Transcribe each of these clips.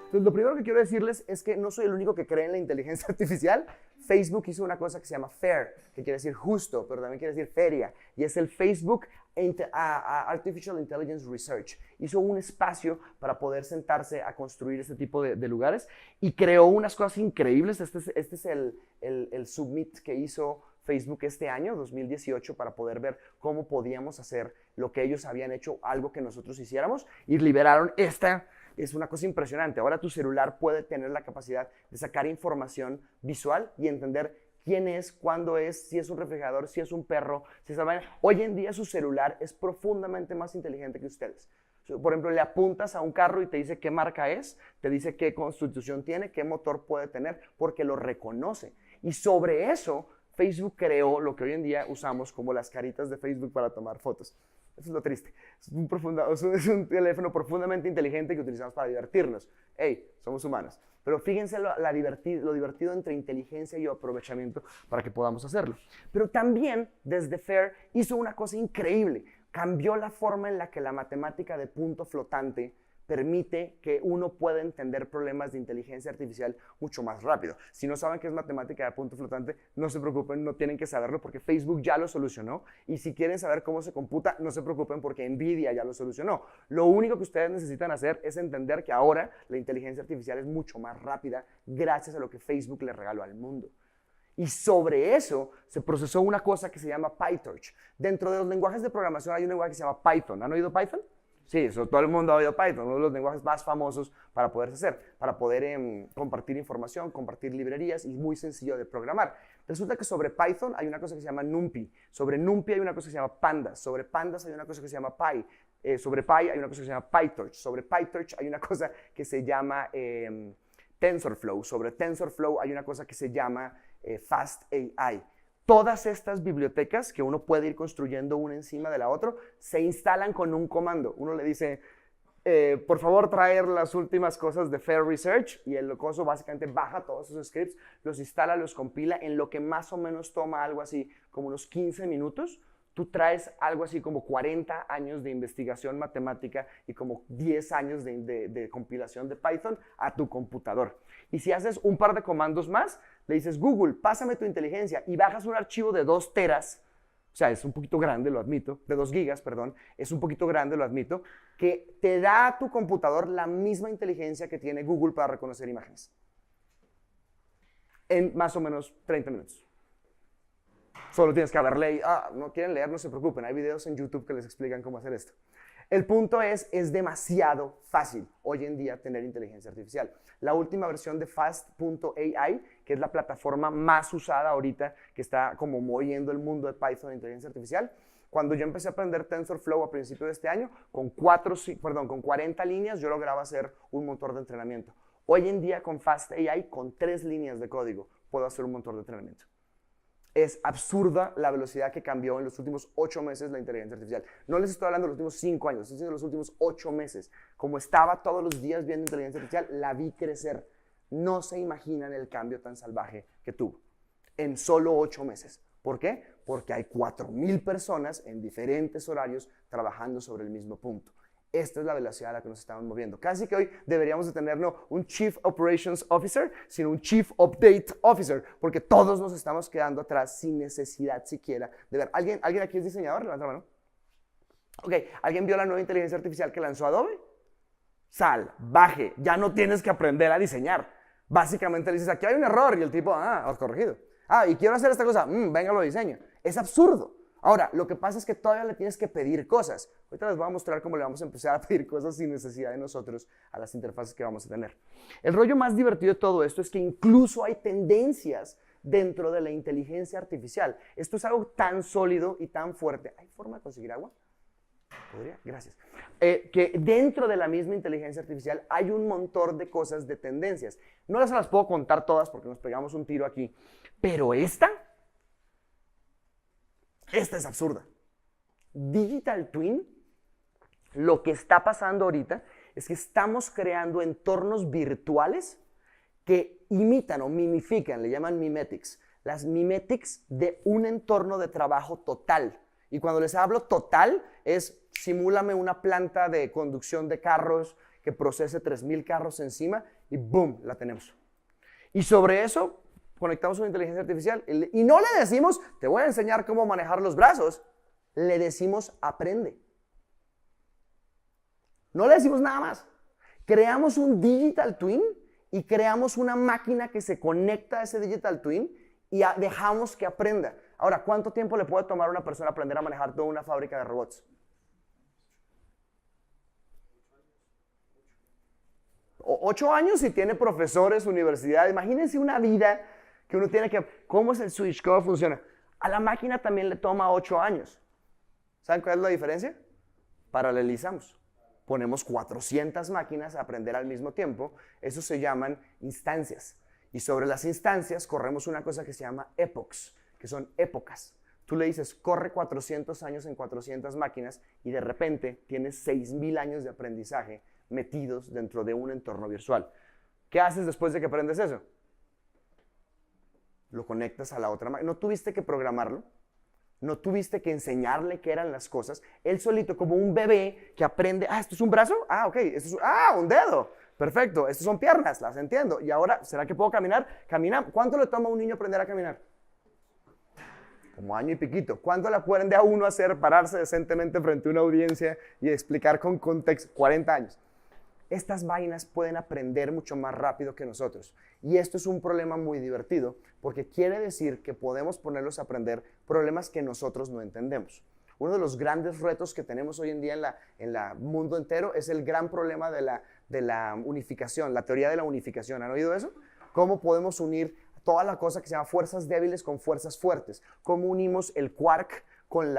Entonces, lo primero que quiero decirles es que no soy el único que cree en la inteligencia artificial. Facebook hizo una cosa que se llama FAIR, que quiere decir justo, pero también quiere decir feria, y es el Facebook Artificial Intelligence Research. Hizo un espacio para poder sentarse a construir este tipo de lugares y creó unas cosas increíbles. Este es el Summit que hizo Facebook este año, 2018, para poder ver cómo podíamos hacer lo que ellos habían hecho, algo que nosotros hiciéramos, y liberaron esta. Es una cosa impresionante. Ahora tu celular puede tener la capacidad de sacar información visual y entender quién es, cuándo es, si es un refrigerador, si es un perro, si es algo. Hoy en día su celular es profundamente más inteligente que ustedes. Por ejemplo, le apuntas a un carro y te dice qué marca es, te dice qué constitución tiene, qué motor puede tener, porque lo reconoce. Y sobre eso, Facebook creó lo que hoy en día usamos como las caritas de Facebook para tomar fotos. Eso es lo triste. Es un teléfono profundamente inteligente que utilizamos para divertirnos. Hey, somos humanos. Pero fíjense lo divertido entre inteligencia y aprovechamiento para que podamos hacerlo. Pero también, desde FAIR, hizo una cosa increíble. Cambió la forma en la que la matemática de punto flotante permite que uno pueda entender problemas de inteligencia artificial mucho más rápido. Si no saben qué es matemática de punto flotante, no se preocupen, no tienen que saberlo porque Facebook ya lo solucionó. Y si quieren saber cómo se computa, no se preocupen porque Nvidia ya lo solucionó. Lo único que ustedes necesitan hacer es entender que ahora la inteligencia artificial es mucho más rápida gracias a lo que Facebook le regaló al mundo. Y sobre eso se procesó una cosa que se llama PyTorch. Dentro de los lenguajes de programación hay un lenguaje que se llama Python. ¿Han oído Python? Sí, eso, todo el mundo ha oído Python, uno de los lenguajes más famosos para poderse hacer, para poder compartir información, compartir librerías y muy sencillo de programar. Resulta que sobre Python hay una cosa que se llama NumPy, sobre NumPy hay una cosa que se llama Pandas, sobre Pandas hay una cosa que se llama Py, sobre Py hay una cosa que se llama PyTorch, sobre PyTorch hay una cosa que se llama TensorFlow, sobre TensorFlow hay una cosa que se llama FastAI. Todas estas bibliotecas que uno puede ir construyendo una encima de la otra se instalan con un comando. Uno le dice, por favor traer las últimas cosas de FAIR Research y el coso básicamente baja todos esos scripts, los instala, los compila en lo que más o menos toma algo así como unos 15 minutos. Tú traes algo así como 40 años de investigación matemática y como 10 años de compilación de Python a tu computador. Y si haces un par de comandos más, le dices, Google, pásame tu inteligencia, y bajas un archivo de 2 teras, o sea, es un poquito grande, lo admito, de 2 gigas, perdón, es un poquito grande, lo admito, que te da a tu computador la misma inteligencia que tiene Google para reconocer imágenes. En más o menos 30 minutos. Solo tienes que haber no quieren leer, no se preocupen, hay videos en YouTube que les explican cómo hacer esto. El punto es demasiado fácil hoy en día tener inteligencia artificial. La última versión de Fast.ai, que es la plataforma más usada ahorita, que está como moviendo el mundo de Python e inteligencia artificial, cuando yo empecé a aprender TensorFlow a principios de este año, con 40 líneas yo lograba hacer un motor de entrenamiento. Hoy en día con FastAI, con 3 líneas de código, puedo hacer un motor de entrenamiento. Es absurda la velocidad que cambió en los últimos 8 meses la inteligencia artificial. No les estoy hablando de los últimos 5 años, estoy diciendo los últimos 8 meses. Como estaba todos los días viendo inteligencia artificial, la vi crecer. No se imaginan el cambio tan salvaje que tuvo en solo 8 meses. ¿Por qué? Porque hay 4,000 personas en diferentes horarios trabajando sobre el mismo punto. Esta es la velocidad a la que nos estamos moviendo. Casi que hoy deberíamos de tener no un Chief Operations Officer, sino un Chief Update Officer, porque todos nos estamos quedando atrás sin necesidad siquiera de ver. ¿Alguien aquí es diseñador? Levanta la mano. Ok, ¿alguien vio la nueva inteligencia artificial que lanzó Adobe? Salvaje, ya no tienes que aprender a diseñar. Básicamente le dices, aquí hay un error, y el tipo, has corregido. Y quiero hacer esta cosa, venga, lo diseño. Es absurdo. Ahora, lo que pasa es que todavía le tienes que pedir cosas. Ahorita les voy a mostrar cómo le vamos a empezar a pedir cosas sin necesidad de nosotros a las interfaces que vamos a tener. El rollo más divertido de todo esto es que incluso hay tendencias dentro de la inteligencia artificial. Esto es algo tan sólido y tan fuerte. ¿Hay forma de conseguir agua? ¿Podría? Gracias. Que dentro de la misma inteligencia artificial hay un montón de cosas, de tendencias. No las puedo contar todas porque nos pegamos un tiro aquí, pero esta es absurda. Digital Twin, lo que está pasando ahorita es que estamos creando entornos virtuales que imitan o mimifican, le llaman mimetics, las mimetics de un entorno de trabajo total. Y cuando les hablo total, simúlame una planta de conducción de carros que procese 3,000 carros encima y ¡boom! La tenemos. Y sobre eso conectamos una inteligencia artificial y no le decimos, te voy a enseñar cómo manejar los brazos, le decimos, aprende. No le decimos nada más. Creamos un digital twin y creamos una máquina que se conecta a ese digital twin y dejamos que aprenda. Ahora, ¿cuánto tiempo le puede tomar a una persona aprender a manejar toda una fábrica de robots? 8 años si tiene profesores, universidad. Imagínense una vida que uno tiene que... ¿Cómo es el switch? ¿Cómo funciona? A la máquina también le toma 8 años. ¿Saben cuál es la diferencia? Paralelizamos. Ponemos 400 máquinas a aprender al mismo tiempo. Eso se llaman instancias. Y sobre las instancias corremos una cosa que se llama epochs, que son épocas. Tú le dices, corre 400 años en 400 máquinas y de repente tienes 6,000 años de aprendizaje metidos dentro de un entorno virtual. ¿Qué haces después de que aprendes eso? Lo conectas a la otra máquina. No tuviste que programarlo. No tuviste que enseñarle qué eran las cosas. Él solito, como un bebé que aprende, ¿esto es un brazo? Ok, esto es un dedo. Perfecto, estas son piernas, las entiendo. Y ahora, ¿será que puedo caminar? Camina. ¿Cuánto le toma a un niño aprender a caminar? Como año y piquito. ¿Cuánto le aprende a uno a hacer pararse decentemente frente a una audiencia y explicar con contexto? 40 años. Estas vainas pueden aprender mucho más rápido que nosotros. Y esto es un problema muy divertido, porque quiere decir que podemos ponerlos a aprender problemas que nosotros no entendemos. Uno de los grandes retos que tenemos hoy en día en el mundo entero es el gran problema de la unificación, la teoría de la unificación. ¿Han oído eso? ¿Cómo podemos unir toda la cosa que se llama fuerzas débiles con fuerzas fuertes? ¿Cómo unimos el quark con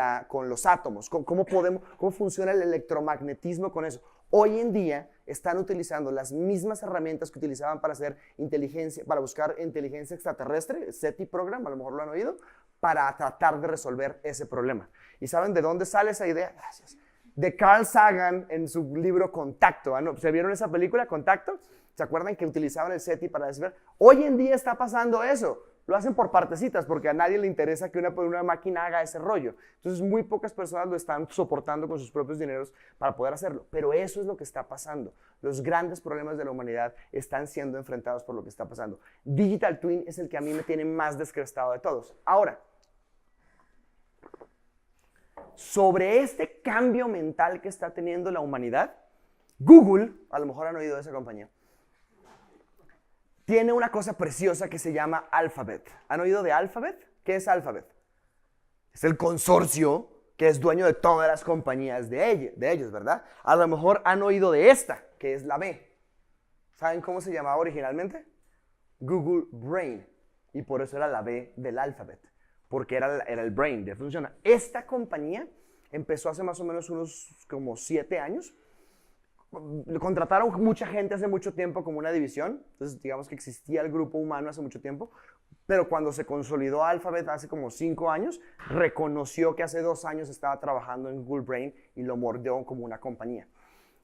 los átomos? ¿Cómo funciona el electromagnetismo con eso? Hoy en día están utilizando las mismas herramientas que utilizaban para hacer inteligencia, para buscar inteligencia extraterrestre, SETI Program, a lo mejor lo han oído, para tratar de resolver ese problema. ¿Y saben de dónde sale esa idea? Gracias. De Carl Sagan en su libro Contacto. ¿Se vieron esa película, Contacto? ¿Se acuerdan que utilizaban el SETI para descifrar? Hoy en día está pasando eso. Lo hacen por partecitas porque a nadie le interesa que una máquina haga ese rollo. Entonces muy pocas personas lo están soportando con sus propios dineros para poder hacerlo. Pero eso es lo que está pasando. Los grandes problemas de la humanidad están siendo enfrentados por lo que está pasando. Digital Twin es el que a mí me tiene más descrestado de todos. Ahora, sobre este cambio mental que está teniendo la humanidad, Google, a lo mejor han oído de esa compañía, tiene una cosa preciosa que se llama Alphabet. ¿Han oído de Alphabet? ¿Qué es Alphabet? Es el consorcio que es dueño de todas las compañías de ellos, ¿verdad? A lo mejor han oído de esta, que es la B. ¿Saben cómo se llamaba originalmente? Google Brain. Y por eso era la B del Alphabet, porque era el brain, de funciona. Esta compañía empezó hace más o menos unos como 7 años. Contrataron mucha gente hace mucho tiempo como una división, entonces digamos que existía el grupo humano hace mucho tiempo, pero cuando se consolidó Alphabet hace como 5 años, reconoció que hace 2 años estaba trabajando en Google Brain y lo mordió como una compañía.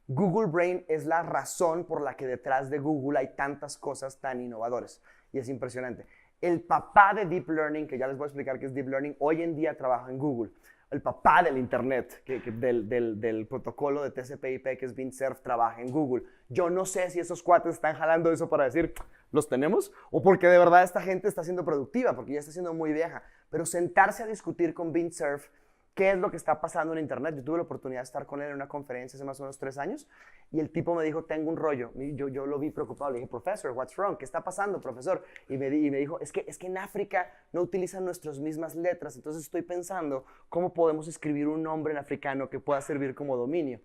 Google Brain es la razón por la que detrás de Google hay tantas cosas tan innovadoras y es impresionante. El papá de Deep Learning, que ya les voy a explicar qué es Deep Learning, hoy en día trabaja en Google. El papá del Internet, del protocolo de TCP/IP, que es Vint Cerf, trabaja en Google. Yo no sé si esos cuates están jalando eso para decir, ¿los tenemos? O porque de verdad esta gente está siendo productiva, porque ya está siendo muy vieja. Pero sentarse a discutir con Vint Cerf qué es lo que está pasando en Internet. Yo tuve la oportunidad de estar con él en una conferencia hace más o menos 3 años y el tipo me dijo, tengo un rollo. Yo lo vi preocupado, le dije, professor, what's wrong? ¿Qué está pasando, profesor? Y me dijo, es que en África no utilizan nuestras mismas letras, entonces estoy pensando cómo podemos escribir un nombre en africano que pueda servir como dominio.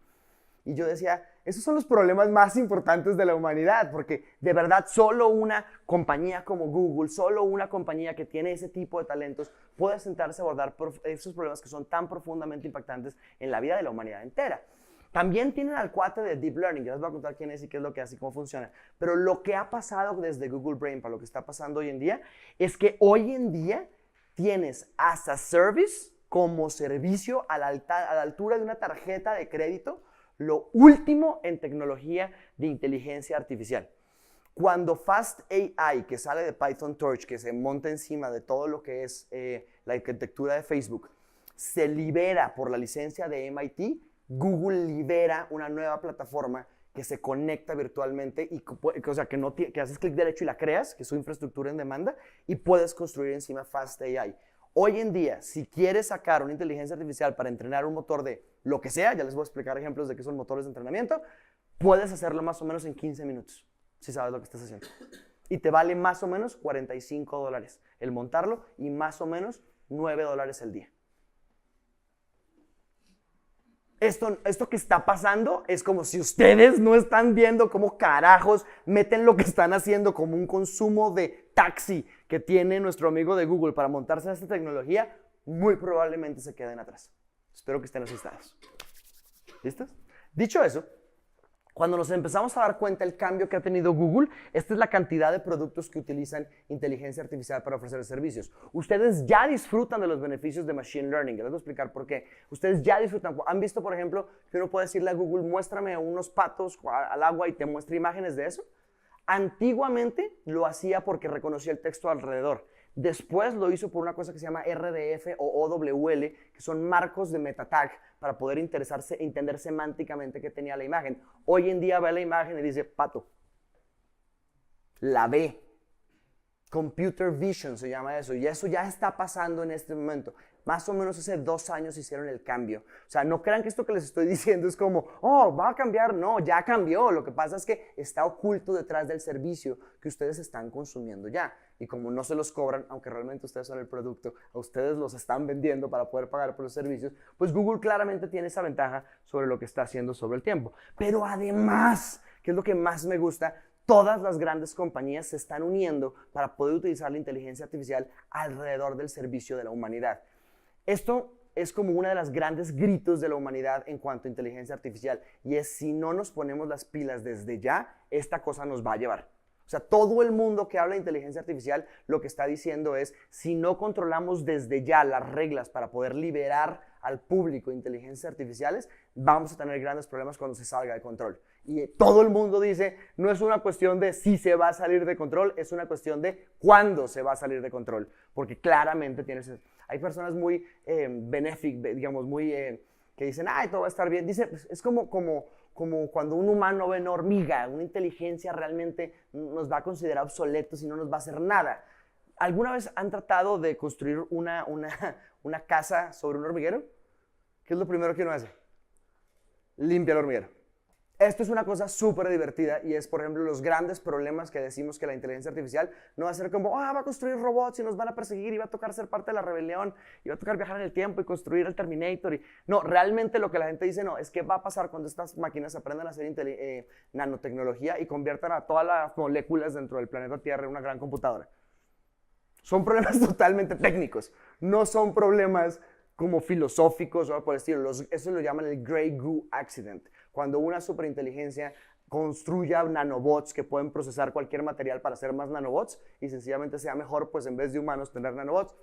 Y yo decía, esos son los problemas más importantes de la humanidad, porque de verdad solo una compañía como Google, solo una compañía que tiene ese tipo de talentos puede sentarse a abordar esos problemas que son tan profundamente impactantes en la vida de la humanidad entera. También tienen al cuate de Deep Learning, ya les voy a contar quién es y qué es lo que hace y cómo funciona. Pero lo que ha pasado desde Google Brain para lo que está pasando hoy en día es que hoy en día tienes as a service como servicio a la altura de una tarjeta de crédito lo último en tecnología de inteligencia artificial. Cuando Fast AI, que sale de Python Torch, que se monta encima de todo lo que es la arquitectura de Facebook, se libera por la licencia de MIT, Google libera una nueva plataforma que se conecta virtualmente y o sea, que haces clic derecho y la creas, que es su infraestructura en demanda, y puedes construir encima Fast AI. Hoy en día, si quieres sacar una inteligencia artificial para entrenar un motor de lo que sea, ya les voy a explicar ejemplos de qué son motores de entrenamiento, puedes hacerlo más o menos en 15 minutos, si sabes lo que estás haciendo. Y te vale más o menos $45 el montarlo y más o menos $9 el día. Esto que está pasando es como si ustedes no están viendo cómo carajos meten lo que están haciendo como un consumo de taxi que tiene nuestro amigo de Google para montarse a esta tecnología, muy probablemente se queden atrás. Espero que estén asustados. ¿Listos? Dicho eso, cuando nos empezamos a dar cuenta del cambio que ha tenido Google, esta es la cantidad de productos que utilizan inteligencia artificial para ofrecer servicios. Ustedes ya disfrutan de los beneficios de Machine Learning. Les voy a explicar por qué. Ustedes ya disfrutan. ¿Han visto, por ejemplo, que uno puede decirle a Google, muéstrame unos patos al agua y te muestra imágenes de eso? Antiguamente lo hacía porque reconocía el texto alrededor. Después lo hizo por una cosa que se llama RDF o OWL, que son marcos de meta tag para poder entender semánticamente qué tenía la imagen. Hoy en día ve la imagen y dice pato. La ve. Computer vision se llama eso, y eso ya está pasando en este momento. Más o menos hace 2 años hicieron el cambio. O sea, no crean que esto que les estoy diciendo es como, oh, va a cambiar. No, ya cambió. Lo que pasa es que está oculto detrás del servicio que ustedes están consumiendo ya. Y como no se los cobran, aunque realmente ustedes son el producto, a ustedes los están vendiendo para poder pagar por los servicios, pues Google claramente tiene esa ventaja sobre lo que está haciendo sobre el tiempo. Pero además, que es lo que más me gusta, todas las grandes compañías se están uniendo para poder utilizar la inteligencia artificial alrededor del servicio de la humanidad. Esto es como una de las grandes gritos de la humanidad en cuanto a inteligencia artificial, y es si no nos ponemos las pilas desde ya, esta cosa nos va a llevar. O sea, todo el mundo que habla de inteligencia artificial lo que está diciendo es, si no controlamos desde ya las reglas para poder liberar al público inteligencias artificiales, vamos a tener grandes problemas cuando se salga de control. Y todo el mundo dice, no es una cuestión de si se va a salir de control, es una cuestión de cuándo se va a salir de control. Porque claramente hay personas muy benéficas, digamos, muy que dicen, ay, todo va a estar bien. Dice, es como cuando un humano ve una hormiga, una inteligencia realmente nos va a considerar obsoletos y no nos va a hacer nada. ¿Alguna vez han tratado de construir una casa sobre un hormiguero? ¿Qué es lo primero que uno hace? Limpia el hormiguero. Esto es una cosa súper divertida y es, por ejemplo, los grandes problemas que decimos que la inteligencia artificial no va a ser como, va a construir robots y nos van a perseguir y va a tocar ser parte de la rebelión y va a tocar viajar en el tiempo y construir el Terminator. No, realmente lo que la gente dice no, es que va a pasar cuando estas máquinas aprendan a hacer nanotecnología y conviertan a todas las moléculas dentro del planeta Tierra en una gran computadora. Son problemas totalmente técnicos, no son problemas como filosóficos o algo por el estilo. Eso lo llaman el Grey Goo Accident. Cuando una superinteligencia construya nanobots que pueden procesar cualquier material para hacer más nanobots y sencillamente sea mejor, pues en vez de humanos tener nanobots,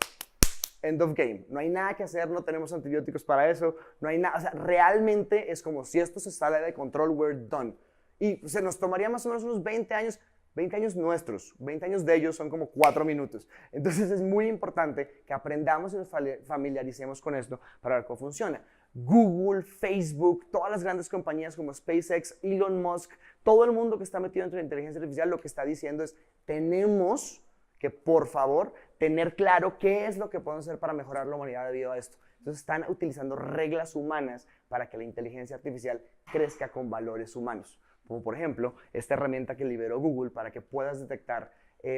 end of game. No hay nada que hacer, no tenemos antibióticos para eso, no hay nada. O sea, realmente es como si esto se sale de control, we're done. Y se nos tomaría más o menos unos 20 años. 20 años nuestros, 20 años de ellos son como 4 minutos. Entonces es muy importante que aprendamos y nos familiaricemos con esto para ver cómo funciona. Google, Facebook, todas las grandes compañías como SpaceX, Elon Musk, todo el mundo que está metido dentro de la inteligencia artificial lo que está diciendo es, tenemos que, por favor, tener claro qué es lo que podemos hacer para mejorar la humanidad debido a esto. Entonces están utilizando reglas humanas para que la inteligencia artificial crezca con valores humanos. Como por ejemplo, esta herramienta que liberó Google para que puedas detectar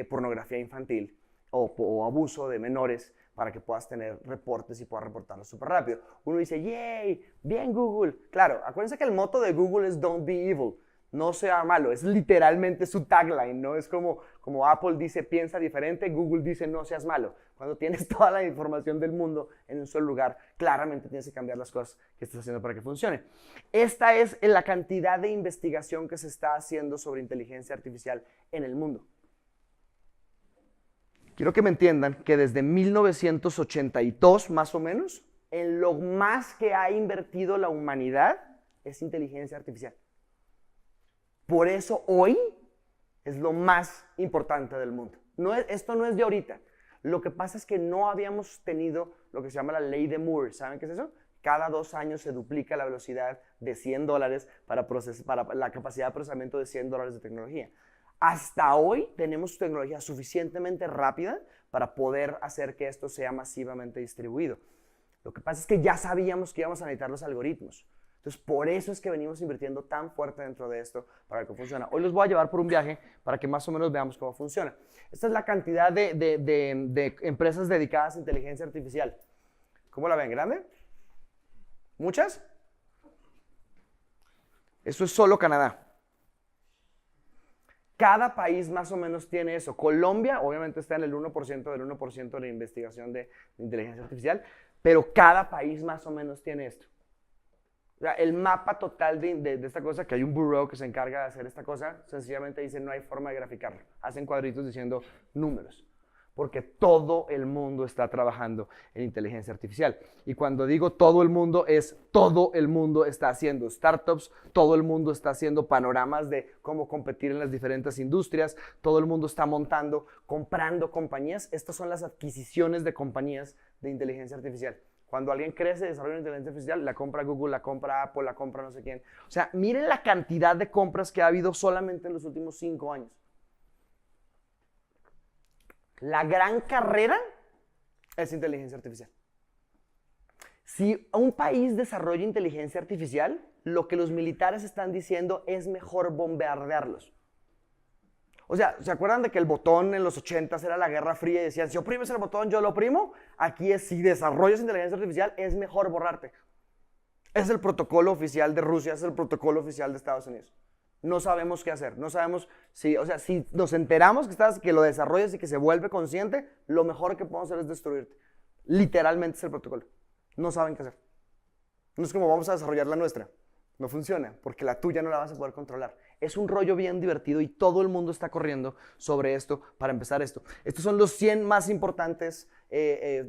pornografía infantil o abuso de menores para que puedas tener reportes y puedas reportarlos súper rápido. Uno dice, ¡yay! ¡Bien Google! Claro, acuérdense que el motto de Google es Don't be evil. No sea malo, es literalmente su tagline, ¿no? Es como Apple dice, piensa diferente, Google dice, no seas malo. Cuando tienes toda la información del mundo en un solo lugar, claramente tienes que cambiar las cosas que estás haciendo para que funcione. Esta es la cantidad de investigación que se está haciendo sobre inteligencia artificial en el mundo. Quiero que me entiendan que desde 1982, más o menos, en lo más que ha invertido la humanidad es inteligencia artificial. Por eso hoy es lo más importante del mundo. Esto no es de ahorita. Lo que pasa es que no habíamos tenido lo que se llama la ley de Moore. ¿Saben qué es eso? cada 2 años se duplica la velocidad de $100 para la capacidad de procesamiento de $100 de tecnología. Hasta hoy tenemos tecnología suficientemente rápida para poder hacer que esto sea masivamente distribuido. Lo que pasa es que ya sabíamos que íbamos a necesitar los algoritmos. Entonces, por eso es que venimos invirtiendo tan fuerte dentro de esto para que funcione. Hoy los voy a llevar por un viaje para que más o menos veamos cómo funciona. Esta es la cantidad de empresas dedicadas a inteligencia artificial. ¿Cómo la ven? ¿Grande? ¿Muchas? Eso es solo Canadá. Cada país más o menos tiene eso. Colombia, obviamente, está en el 1% del 1% de la investigación de inteligencia artificial, pero cada país más o menos tiene esto. O sea, el mapa total de esta cosa, que hay un bureau que se encarga de hacer esta cosa, sencillamente dice no hay forma de graficarlo. Hacen cuadritos diciendo números, porque todo el mundo está trabajando en inteligencia artificial. Y cuando digo todo el mundo, es todo el mundo está haciendo startups, todo el mundo está haciendo panoramas de cómo competir en las diferentes industrias, todo el mundo está montando, comprando compañías. Estas son las adquisiciones de compañías de inteligencia artificial. Cuando alguien crece, desarrolla una inteligencia artificial, la compra Google, la compra Apple, la compra no sé quién. O sea, miren la cantidad de compras que ha habido solamente en los últimos 5 años. La gran carrera es inteligencia artificial. Si un país desarrolla inteligencia artificial, lo que los militares están diciendo es mejor bombardearlos. O sea, ¿se acuerdan de que el botón en los 80s era la Guerra Fría y decían, si oprimes el botón, yo lo oprimo? Aquí es, si desarrollas inteligencia artificial, es mejor borrarte. Es el protocolo oficial de Rusia, es el protocolo oficial de Estados Unidos. No sabemos qué hacer, no sabemos si, o sea, si nos enteramos que lo desarrollas y que se vuelve consciente, lo mejor que podemos hacer es destruirte. Literalmente es el protocolo. No saben qué hacer. No es como vamos a desarrollar la nuestra. No funciona, porque la tuya no la vas a poder controlar. Es un rollo bien divertido y todo el mundo está corriendo sobre esto para empezar esto. Estos son los 100 más importantes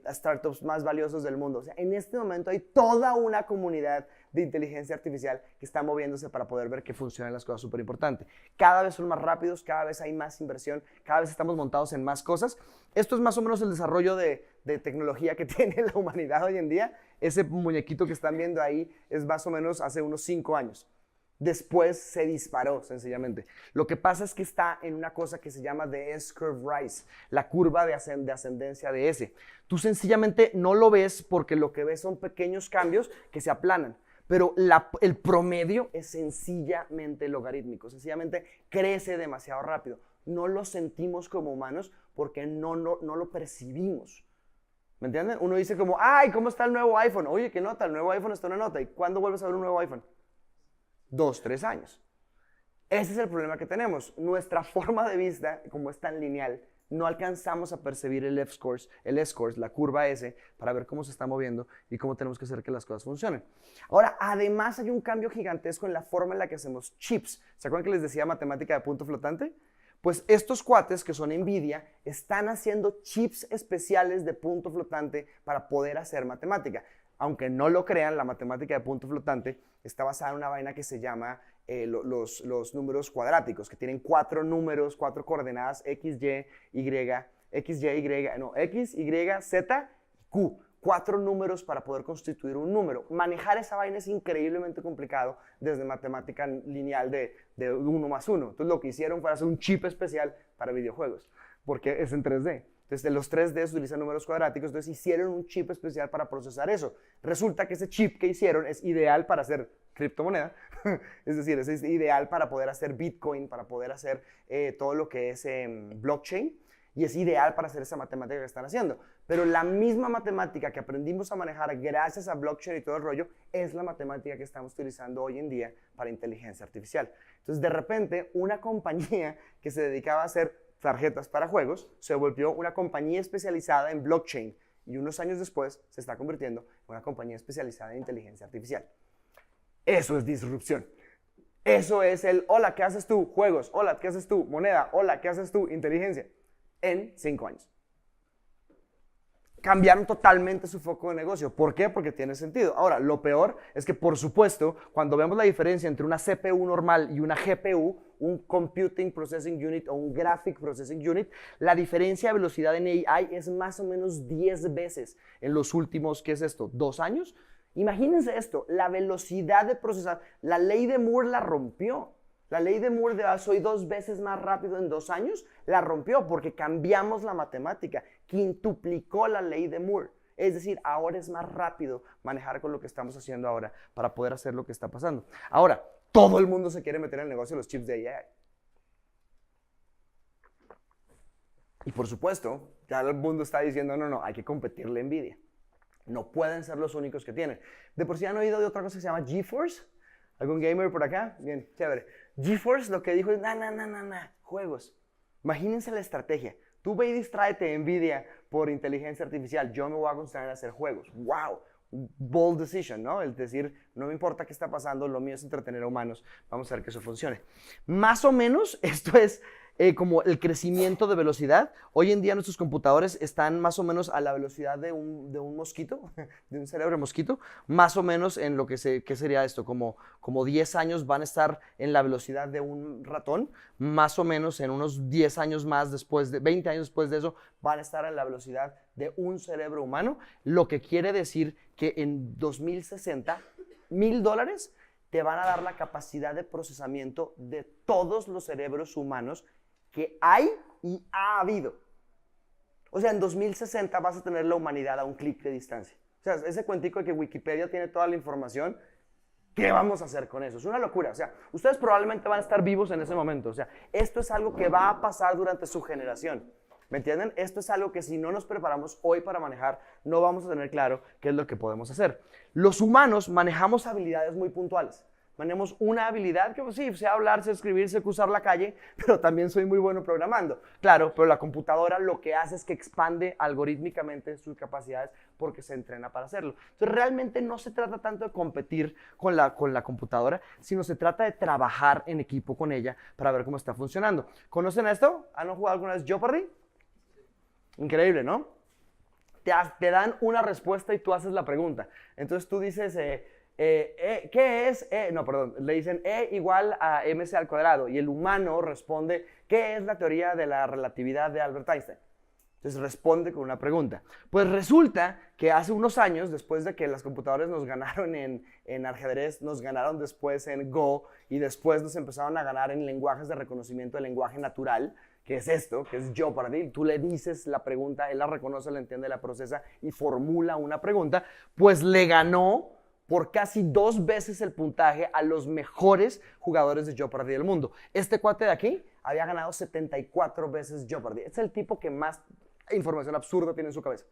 startups más valiosos del mundo. O sea, en este momento hay toda una comunidad de inteligencia artificial que está moviéndose para poder ver que funcionan las cosas súper importantes. Cada vez son más rápidos, cada vez hay más inversión, cada vez estamos montados en más cosas. Esto es más o menos el desarrollo de tecnología que tiene la humanidad hoy en día. Ese muñequito que están viendo ahí es más o menos hace unos 5 años. Después se disparó, sencillamente. Lo que pasa es que está en una cosa que se llama the S-curve rise, la curva de ascendencia de S. Tú sencillamente no lo ves porque lo que ves son pequeños cambios que se aplanan. Pero el promedio es sencillamente logarítmico, sencillamente crece demasiado rápido. No lo sentimos como humanos porque no lo percibimos. ¿Me entienden? Uno dice como, ay, ¿cómo está el nuevo iPhone? Oye, ¿qué nota? El nuevo iPhone está en una nota. ¿Y cuándo vuelves a ver un nuevo iPhone? 2, 3 años. Ese es el problema que tenemos. Nuestra forma de vista, como es tan lineal, no alcanzamos a percibir el S-curve, la curva S, para ver cómo se está moviendo y cómo tenemos que hacer que las cosas funcionen. Ahora, además hay un cambio gigantesco en la forma en la que hacemos chips. ¿Se acuerdan que les decía matemática de punto flotante? Pues estos cuates, que son NVIDIA, están haciendo chips especiales de punto flotante para poder hacer matemática. Aunque no lo crean, la matemática de punto flotante está basada en una vaina que se llama los números cuadráticos, que tienen 4 números, 4 coordenadas X, Y, Z y Q. 4 números para poder constituir un número. Manejar esa vaina es increíblemente complicado desde matemática lineal de 1 más 1. Entonces lo que hicieron fue hacer un chip especial para videojuegos, porque es en 3D. Entonces, los 3D utilizan números cuadráticos, entonces hicieron un chip especial para procesar eso. Resulta que ese chip que hicieron es ideal para hacer criptomoneda, es decir, es ideal para poder hacer Bitcoin, para poder hacer todo lo que es blockchain, y es ideal para hacer esa matemática que están haciendo. Pero la misma matemática que aprendimos a manejar gracias a blockchain y todo el rollo, es la matemática que estamos utilizando hoy en día para inteligencia artificial. Entonces, de repente, una compañía que se dedicaba a hacer tarjetas para juegos, se volvió una compañía especializada en blockchain y unos años después se está convirtiendo en una compañía especializada en inteligencia artificial. Eso es disrupción. Eso es el, hola, ¿qué haces tú? Juegos. Hola, ¿qué haces tú? Moneda. Hola, ¿qué haces tú? Inteligencia. En 5 años. Cambiaron totalmente su foco de negocio. ¿Por qué? Porque tiene sentido. Ahora, lo peor es que, por supuesto, cuando vemos la diferencia entre una CPU normal y una GPU, un Computing Processing Unit o un Graphic Processing Unit, la diferencia de velocidad en AI es más o menos 10 veces en los últimos, ¿qué es esto? 2 años. Imagínense esto, la velocidad de procesar, la ley de Moore la rompió. La ley de Moore de soy 2 veces más rápido en 2 años, la rompió porque cambiamos la matemática, quintuplicó la ley de Moore. Es decir, ahora es más rápido manejar con lo que estamos haciendo ahora para poder hacer lo que está pasando. Ahora, todo el mundo se quiere meter en el negocio de los chips de AI. Y por supuesto, ya el mundo está diciendo, no, hay que competirle a NVIDIA. No pueden ser los únicos que tienen. De por sí han oído de otra cosa que se llama GeForce. ¿Algún gamer por acá? Bien, chévere. GeForce lo que dijo es, juegos. Imagínense la estrategia. Tú ve y distráete NVIDIA por inteligencia artificial. Yo me voy a concentrar en hacer juegos. ¡Wow! Bold decision, ¿no? El decir, no me importa qué está pasando, lo mío es entretener a humanos. Vamos a ver que eso funcione. Más o menos, esto es como el crecimiento de velocidad. Hoy en día nuestros computadores están más o menos a la velocidad de un mosquito, de un cerebro de mosquito, más o menos en lo que ¿qué sería esto? Como 10 años van a estar en la velocidad de un ratón, más o menos en unos 10 años más después, 20 años después de eso, van a estar en la velocidad de un cerebro humano, lo que quiere decir que en 2060, $1,000 te van a dar la capacidad de procesamiento de todos los cerebros humanos que hay y ha habido. O sea, en 2060 vas a tener la humanidad a un clic de distancia. O sea, ese cuentico de que Wikipedia tiene toda la información, ¿qué vamos a hacer con eso? Es una locura. O sea, ustedes probablemente van a estar vivos en ese momento. O sea, esto es algo que va a pasar durante su generación. ¿Me entienden? Esto es algo que si no nos preparamos hoy para manejar, no vamos a tener claro qué es lo que podemos hacer. Los humanos manejamos habilidades muy puntuales. Manejamos una habilidad que, pues, sí, sé hablar, sé escribir, sé cruzar la calle, pero también soy muy bueno programando. Claro, pero la computadora lo que hace es que expande algorítmicamente sus capacidades porque se entrena para hacerlo. Entonces, realmente no se trata tanto de competir con la computadora, sino se trata de trabajar en equipo con ella para ver cómo está funcionando. ¿Conocen esto? ¿Han jugado alguna vez Jeopardy? Increíble, ¿no? Te dan una respuesta y tú haces la pregunta. Entonces tú dices, ¿qué es? Le dicen E igual a mc al cuadrado. Y el humano responde, ¿qué es la teoría de la relatividad de Albert Einstein? Entonces responde con una pregunta. Pues resulta que hace unos años, después de que las computadoras nos ganaron en ajedrez, nos ganaron después en Go y después nos empezaron a ganar en lenguajes de reconocimiento del lenguaje natural, que es esto, que es Jeopardy, tú le dices la pregunta, él la reconoce, la entiende, la procesa y formula una pregunta, pues le ganó por casi 2 veces el puntaje a los mejores jugadores de Jeopardy del mundo. Este cuate de aquí había ganado 74 veces Jeopardy. Es el tipo que más información absurda tiene en su cabeza.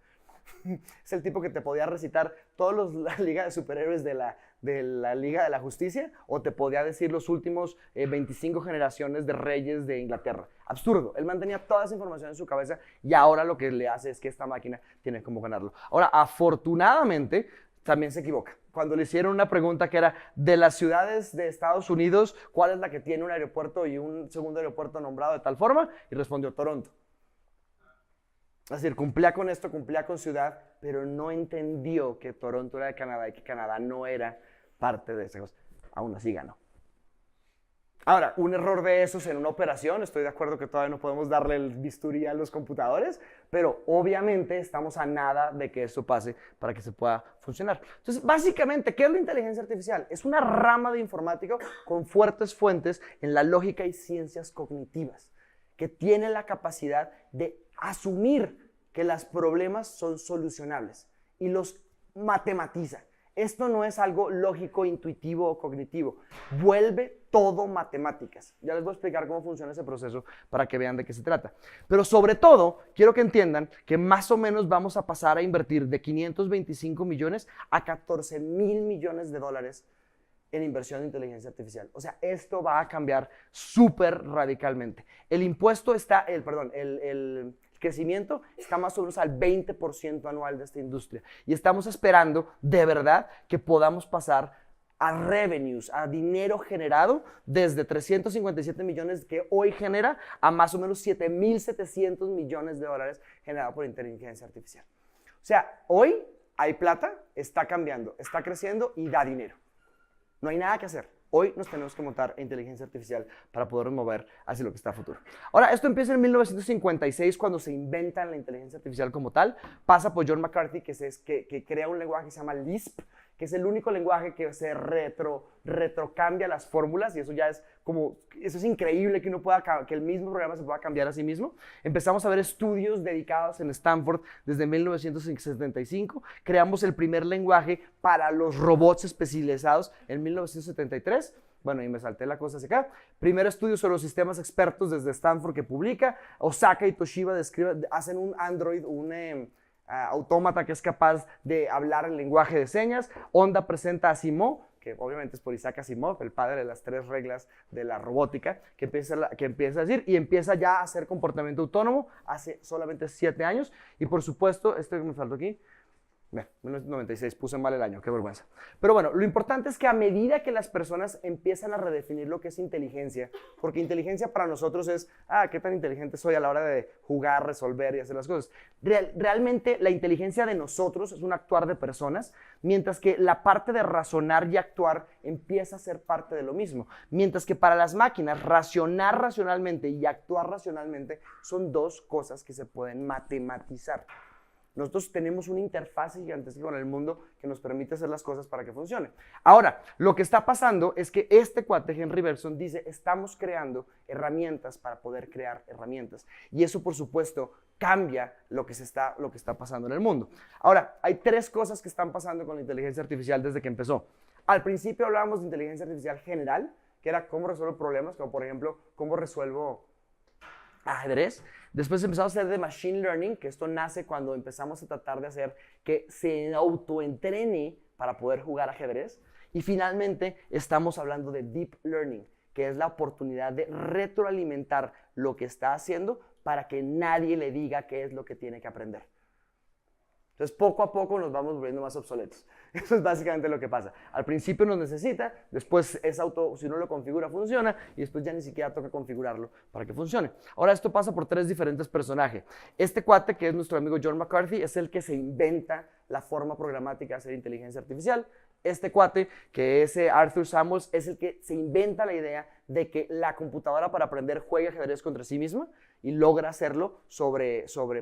Es el tipo que te podía recitar todos la Liga de Superhéroes de la Liga de la Justicia o te podía decir los últimos 25 generaciones de reyes de Inglaterra. Absurdo. Él mantenía toda esa información en su cabeza y ahora lo que le hace es que esta máquina tiene cómo ganarlo. Ahora, afortunadamente, también se equivoca. Cuando le hicieron una pregunta que era de las ciudades de Estados Unidos, ¿cuál es la que tiene un aeropuerto y un segundo aeropuerto nombrado de tal forma? Y respondió Toronto. Es decir, cumplía con esto, cumplía con ciudad, pero no entendió que Toronto era de Canadá y que Canadá no era parte de esa cosa. Aún así ganó. Ahora, un error de esos en una operación, estoy de acuerdo que todavía no podemos darle el bisturí a los computadores, pero obviamente estamos a nada de que eso pase para que se pueda funcionar. Entonces, básicamente, ¿qué es la inteligencia artificial? Es una rama de informática con fuertes fuentes en la lógica y ciencias cognitivas, que tiene la capacidad de asumir que los problemas son solucionables y los matematiza. Esto no es algo lógico, intuitivo o cognitivo. Vuelve todo matemáticas. Ya les voy a explicar cómo funciona ese proceso para que vean de qué se trata. Pero sobre todo, quiero que entiendan que más o menos vamos a pasar a invertir de 525 millones a 14,000 millones de dólares en inversión de inteligencia artificial. O sea, esto va a cambiar súper radicalmente. El impuesto está, el crecimiento está más o menos al 20% anual de esta industria. Y estamos esperando, de verdad, que podamos pasar a revenues, a dinero generado desde 357 millones que hoy genera a más o menos 7,700 millones de dólares generado por inteligencia artificial. O sea, hoy hay plata, está cambiando, está creciendo y da dinero. No hay nada que hacer. Hoy nos tenemos que montar inteligencia artificial para poder mover hacia lo que está a futuro. Ahora, esto empieza en 1956 cuando se inventa la inteligencia artificial como tal. Pasa por John McCarthy, que crea un lenguaje que se llama Lisp, que es el único lenguaje que se retrocambia las fórmulas, y eso ya es como, eso es increíble que que el mismo programa se pueda cambiar a sí mismo. Empezamos a ver estudios dedicados en Stanford desde 1975, creamos el primer lenguaje para los robots especializados en 1973. Bueno, y me salté la cosa hacia acá. Primer estudio sobre los sistemas expertos desde Stanford que publica. Osaka y Toshiba hacen un Android, un autómata que es capaz de hablar el lenguaje de señas. Honda presenta a Asimov, que obviamente es por Isaac Asimov, el padre de las 3 reglas de la robótica, que empieza a decir y empieza ya a hacer comportamiento autónomo hace solamente 7 años. Y por supuesto, esto que me faltó aquí, 1996, puse mal el año, qué vergüenza. Pero bueno, lo importante es que a medida que las personas empiezan a redefinir lo que es inteligencia, porque inteligencia para nosotros es, qué tan inteligente soy a la hora de jugar, resolver y hacer las cosas. Realmente la inteligencia de nosotros es un actuar de personas, mientras que la parte de razonar y actuar empieza a ser parte de lo mismo. Mientras que para las máquinas, racionar racionalmente y actuar racionalmente son 2 cosas que se pueden matematizar. Nosotros tenemos una interfaz gigantesca con el mundo que nos permite hacer las cosas para que funcione. Ahora, lo que está pasando es que este cuate, Henry Bergson, dice, estamos creando herramientas para poder crear herramientas. Y eso, por supuesto, cambia lo que está pasando en el mundo. Ahora, hay 3 cosas que están pasando con la inteligencia artificial desde que empezó. Al principio hablábamos de inteligencia artificial general, que era cómo resuelvo problemas, como por ejemplo, cómo resuelvo ajedrez. Después empezamos a hacer de machine learning, que esto nace cuando empezamos a tratar de hacer que se autoentrene para poder jugar ajedrez. Y finalmente estamos hablando de deep learning, que es la oportunidad de retroalimentar lo que está haciendo para que nadie le diga qué es lo que tiene que aprender. Entonces, poco a poco nos vamos volviendo más obsoletos. Eso es básicamente lo que pasa. Al principio nos necesita, después si uno lo configura, funciona, y después ya ni siquiera toca configurarlo para que funcione. Ahora, esto pasa por 3 diferentes personajes. Este cuate, que es nuestro amigo John McCarthy, es el que se inventa la forma programática de hacer inteligencia artificial. Este cuate, que es Arthur Samuels, es el que se inventa la idea de que la computadora para aprender juegue ajedrez contra sí misma y logra hacerlo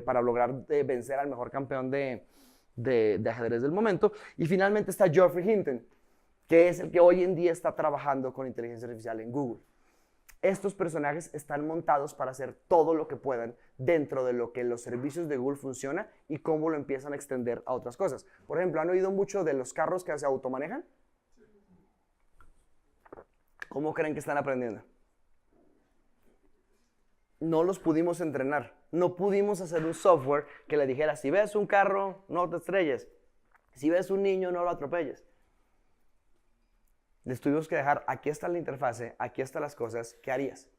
para lograr vencer al mejor campeón de ajedrez del momento. Y finalmente está Geoffrey Hinton, que es el que hoy en día está trabajando con inteligencia artificial en Google. Estos personajes están montados para hacer todo lo que puedan dentro de lo que los servicios de Google funciona y cómo lo empiezan a extender a otras cosas. Por ejemplo, ¿han oído mucho de los carros que se automanejan? ¿Cómo creen que están aprendiendo? No los pudimos entrenar. No pudimos hacer un software que le dijera, si ves un carro, no te estrelles. Si ves un niño, no lo atropelles. Les tuvimos que dejar, aquí está la interfase, aquí están las cosas, ¿qué harías?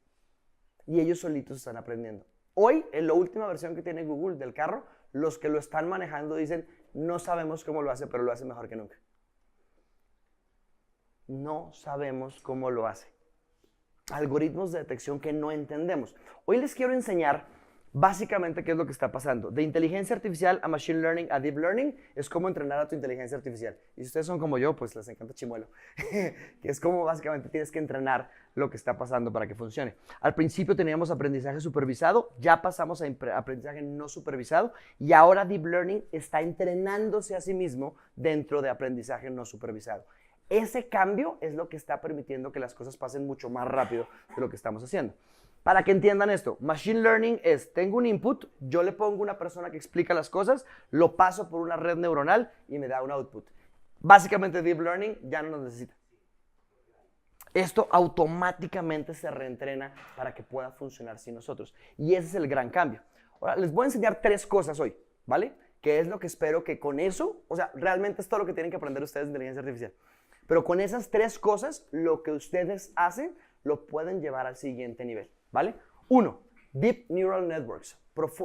Y ellos solitos están aprendiendo. Hoy, en la última versión que tiene Google del carro, los que lo están manejando dicen, no sabemos cómo lo hace, pero lo hace mejor que nunca. No sabemos cómo lo hace. Algoritmos de detección que no entendemos. Hoy les quiero enseñar básicamente qué es lo que está pasando. De inteligencia artificial a machine learning a deep learning es cómo entrenar a tu inteligencia artificial. Y si ustedes son como yo, pues les encanta Chimuelo. Que es como básicamente tienes que entrenar lo que está pasando para que funcione. Al principio teníamos aprendizaje supervisado, ya pasamos a aprendizaje no supervisado y ahora deep learning está entrenándose a sí mismo dentro de aprendizaje no supervisado. Ese cambio es lo que está permitiendo que las cosas pasen mucho más rápido de lo que estamos haciendo. Para que entiendan esto, Machine Learning es, tengo un input, yo le pongo una persona que explica las cosas, lo paso por una red neuronal y me da un output. Básicamente Deep Learning ya no nos necesita. Esto automáticamente se reentrena para que pueda funcionar sin nosotros. Y ese es el gran cambio. Ahora, les voy a enseñar 3 cosas hoy, ¿vale? Que es lo que espero que con eso, o sea, realmente es todo lo que tienen que aprender ustedes de inteligencia artificial. Pero con esas 3 cosas, lo que ustedes hacen, lo pueden llevar al siguiente nivel, ¿vale? 1. Deep Neural Networks,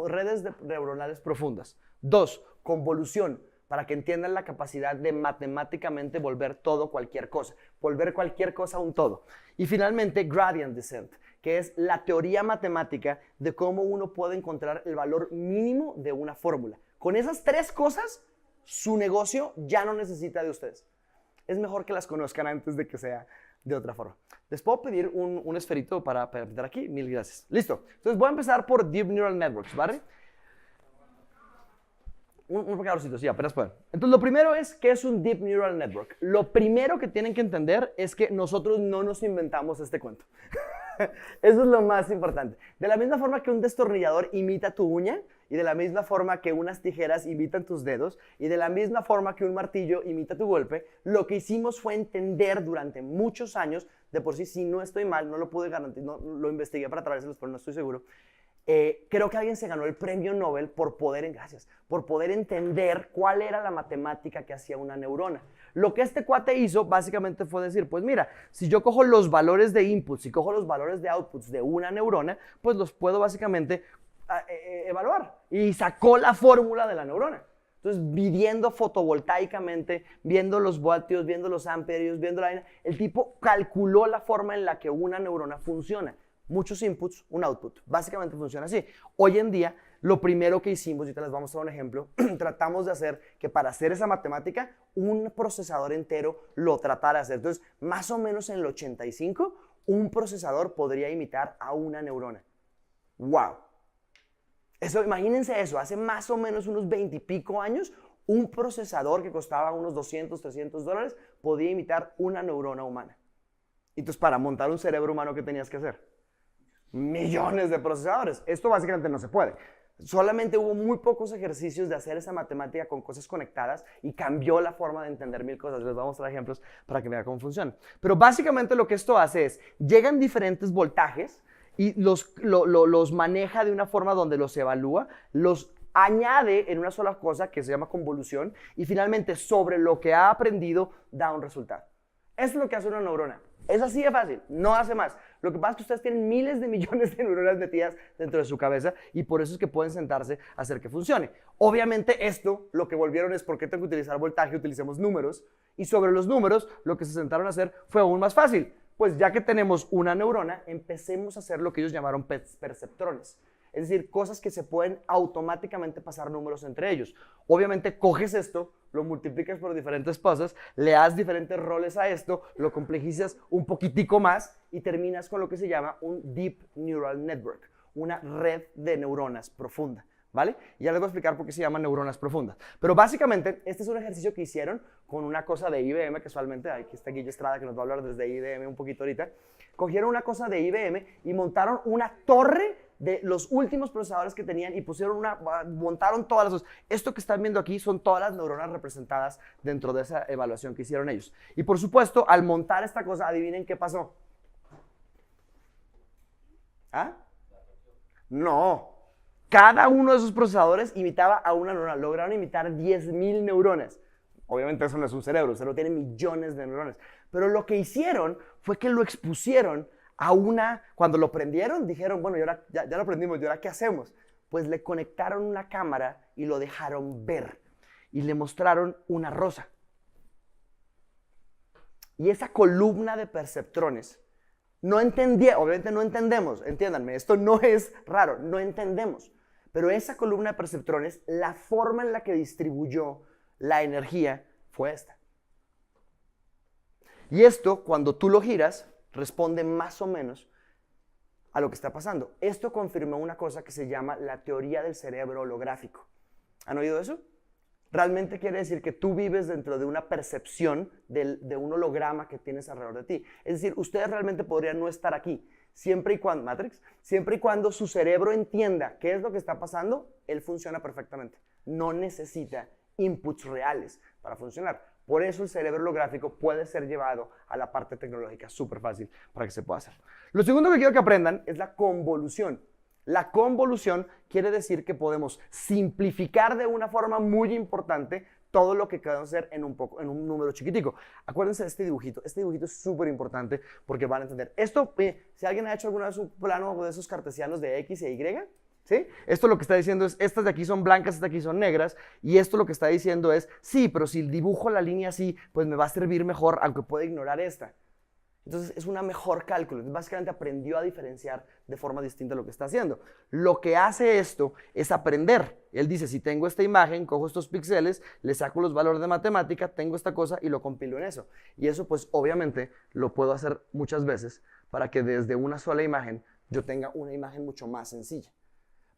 redes neuronales profundas. 2. Convolución, para que entiendan la capacidad de matemáticamente volver todo cualquier cosa, volver cualquier cosa un todo. Y finalmente, Gradient Descent, que es la teoría matemática de cómo uno puede encontrar el valor mínimo de una fórmula. Con esas 3 cosas, su negocio ya no necesita de ustedes. Es mejor que las conozcan antes de que sea de otra forma. Les puedo pedir un esferito para pintar aquí. Mil gracias. Listo. Entonces voy a empezar por Deep Neural Networks, ¿vale? un calorcito, sí, apenas pueden. Entonces, lo primero es, ¿qué es un Deep Neural Network? Lo primero que tienen que entender es que nosotros no nos inventamos este cuento. Eso es lo más importante. De la misma forma que un destornillador imita tu uña, y de la misma forma que unas tijeras imitan tus dedos, y de la misma forma que un martillo imita tu golpe, lo que hicimos fue entender durante muchos años, de por sí, si no estoy mal, no lo pude garantizar, no, lo investigué para traérselos, pero no estoy seguro. Creo que alguien se ganó el premio Nobel por poder, gracias, por poder entender cuál era la matemática que hacía una neurona. Lo que este cuate hizo básicamente fue decir, pues mira, si yo cojo los valores de inputs y cojo los valores de outputs de una neurona, pues los puedo básicamente evaluar. Y sacó la fórmula de la neurona. Entonces, midiendo fotovoltaicamente, viendo los voltios, viendo los amperios, viendo la vaina, el tipo calculó la forma en la que una neurona funciona. Muchos inputs, un output. Básicamente funciona así. Hoy en día, lo primero que hicimos, y te les vamos a mostrar un ejemplo, tratamos de hacer que para hacer esa matemática, un procesador entero lo tratara de hacer. Entonces, más o menos en el 85, un procesador podría imitar a una neurona. ¡Wow! Eso, imagínense eso, hace más o menos unos 20 y pico años, un procesador que costaba unos 200, 300 dólares podía imitar una neurona humana. Entonces, para montar un cerebro humano, ¿qué tenías que hacer? Millones de procesadores. Esto básicamente no se puede. Solamente hubo muy pocos ejercicios de hacer esa matemática con cosas conectadas y cambió la forma de entender mil cosas. Les vamos a mostrar ejemplos para que vean cómo funciona. Pero básicamente lo que esto hace es, llegan diferentes voltajes y los maneja de una forma donde los evalúa, los añade en una sola cosa que se llama convolución y finalmente sobre lo que ha aprendido da un resultado. Eso es lo que hace una neurona. Es así de fácil, no hace más. Lo que pasa es que ustedes tienen miles de millones de neuronas metidas dentro de su cabeza y por eso es que pueden sentarse a hacer que funcione. Obviamente esto, lo que volvieron es por qué tengo que utilizar voltaje, utilicemos números. Y sobre los números, lo que se sentaron a hacer fue aún más fácil. Pues ya que tenemos una neurona, empecemos a hacer lo que ellos llamaron perceptrones. Es decir, cosas que se pueden automáticamente pasar números entre ellos. Obviamente coges esto, lo multiplicas por diferentes cosas, le das diferentes roles a esto, lo complejizas un poquitico más y terminas con lo que se llama un Deep Neural Network, una red de neuronas profunda, ¿vale? Y ya les voy a explicar por qué se llaman neuronas profundas. Pero básicamente, este es un ejercicio que hicieron con una cosa de IBM, casualmente, aquí está Guille Estrada que nos va a hablar desde IBM un poquito ahorita. Cogieron una cosa de IBM y montaron una torre de los últimos procesadores que tenían y montaron todas las cosas. Esto que están viendo aquí son todas las neuronas representadas dentro de esa evaluación que hicieron ellos. Y por supuesto, al montar esta cosa, adivinen qué pasó. ¿Ah? No. Cada uno de esos procesadores imitaba a una neurona. Lograron imitar 10,000 neuronas. Obviamente eso no es un cerebro, el cerebro tiene millones de neuronas. Pero lo que hicieron fue que lo expusieron a cuando lo prendieron, dijeron, bueno, ya lo prendimos, ¿y ahora qué hacemos? Pues le conectaron una cámara y lo dejaron ver. Y le mostraron una rosa. Y esa columna de perceptrones, obviamente no entendemos, entiéndanme, esto no es raro, no entendemos. Pero esa columna de perceptrones, la forma en la que distribuyó la energía fue esta. Y esto, cuando tú lo giras, responde más o menos a lo que está pasando. Esto confirmó una cosa que se llama la teoría del cerebro holográfico. ¿Han oído eso? Realmente quiere decir que tú vives dentro de una percepción de un holograma que tienes alrededor de ti. Es decir, ustedes realmente podrían no estar aquí, siempre y cuando, Matrix, siempre y cuando su cerebro entienda qué es lo que está pasando, él funciona perfectamente. No necesita inputs reales para funcionar. Por eso el cerebro holográfico puede ser llevado a la parte tecnológica súper fácil para que se pueda hacer. Lo segundo que quiero que aprendan es la convolución. La convolución quiere decir que podemos simplificar de una forma muy importante todo lo que queremos hacer en un número chiquitico. Acuérdense de este dibujito. Este dibujito es súper importante porque van a entender. Esto, si alguien ha hecho alguna vez un plano de esos cartesianos de X e Y, ¿sí? Esto lo que está diciendo es, estas de aquí son blancas, estas de aquí son negras, y esto lo que está diciendo es, sí, pero si dibujo la línea así, pues me va a servir mejor, aunque pueda ignorar esta. Entonces es una mejor cálculo. Entonces, básicamente aprendió a diferenciar de forma distinta lo que está haciendo. Lo que hace esto es aprender. Él dice, si tengo esta imagen, cojo estos píxeles, le saco los valores de matemática, tengo esta cosa y lo compilo en eso. Y eso pues obviamente lo puedo hacer muchas veces para que desde una sola imagen yo tenga una imagen mucho más sencilla.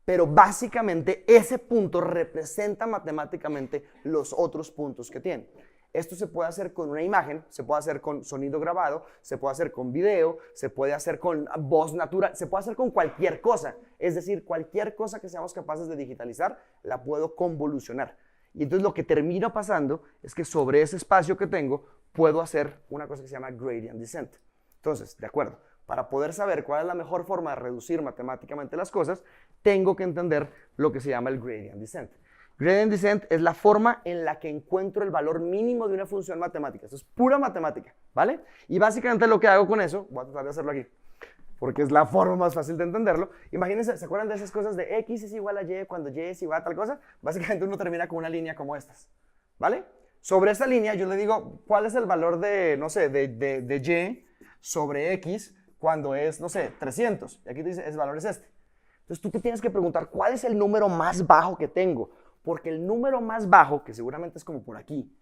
Pero básicamente ese punto representa matemáticamente los otros puntos que tiene. Esto se puede hacer con una imagen, se puede hacer con sonido grabado, se puede hacer con video, se puede hacer con voz natural, se puede hacer con cualquier cosa. Es decir, cualquier cosa que seamos capaces de digitalizar, la puedo convolucionar. Y entonces lo que termina pasando es que sobre ese espacio que tengo, puedo hacer una cosa que se llama gradient descent. Entonces, de acuerdo, para poder saber cuál es la mejor forma de reducir matemáticamente las cosas, tengo que entender lo que se llama el gradient descent. Gradient descent es la forma en la que encuentro el valor mínimo de una función matemática. Eso es pura matemática, ¿vale? Y básicamente lo que hago con eso, voy a tratar de hacerlo aquí, porque es la forma más fácil de entenderlo. Imagínense, ¿se acuerdan de esas cosas de X es igual a Y cuando Y es igual a tal cosa? Básicamente uno termina con una línea como estas, ¿vale? Sobre esa línea yo le digo, ¿cuál es el valor de, no sé, de Y sobre X cuando es, no sé, 300? Y aquí te dice, el valor es este. Entonces tú te tienes que preguntar, ¿cuál es el número más bajo que tengo? Porque el número más bajo, que seguramente es como por aquí,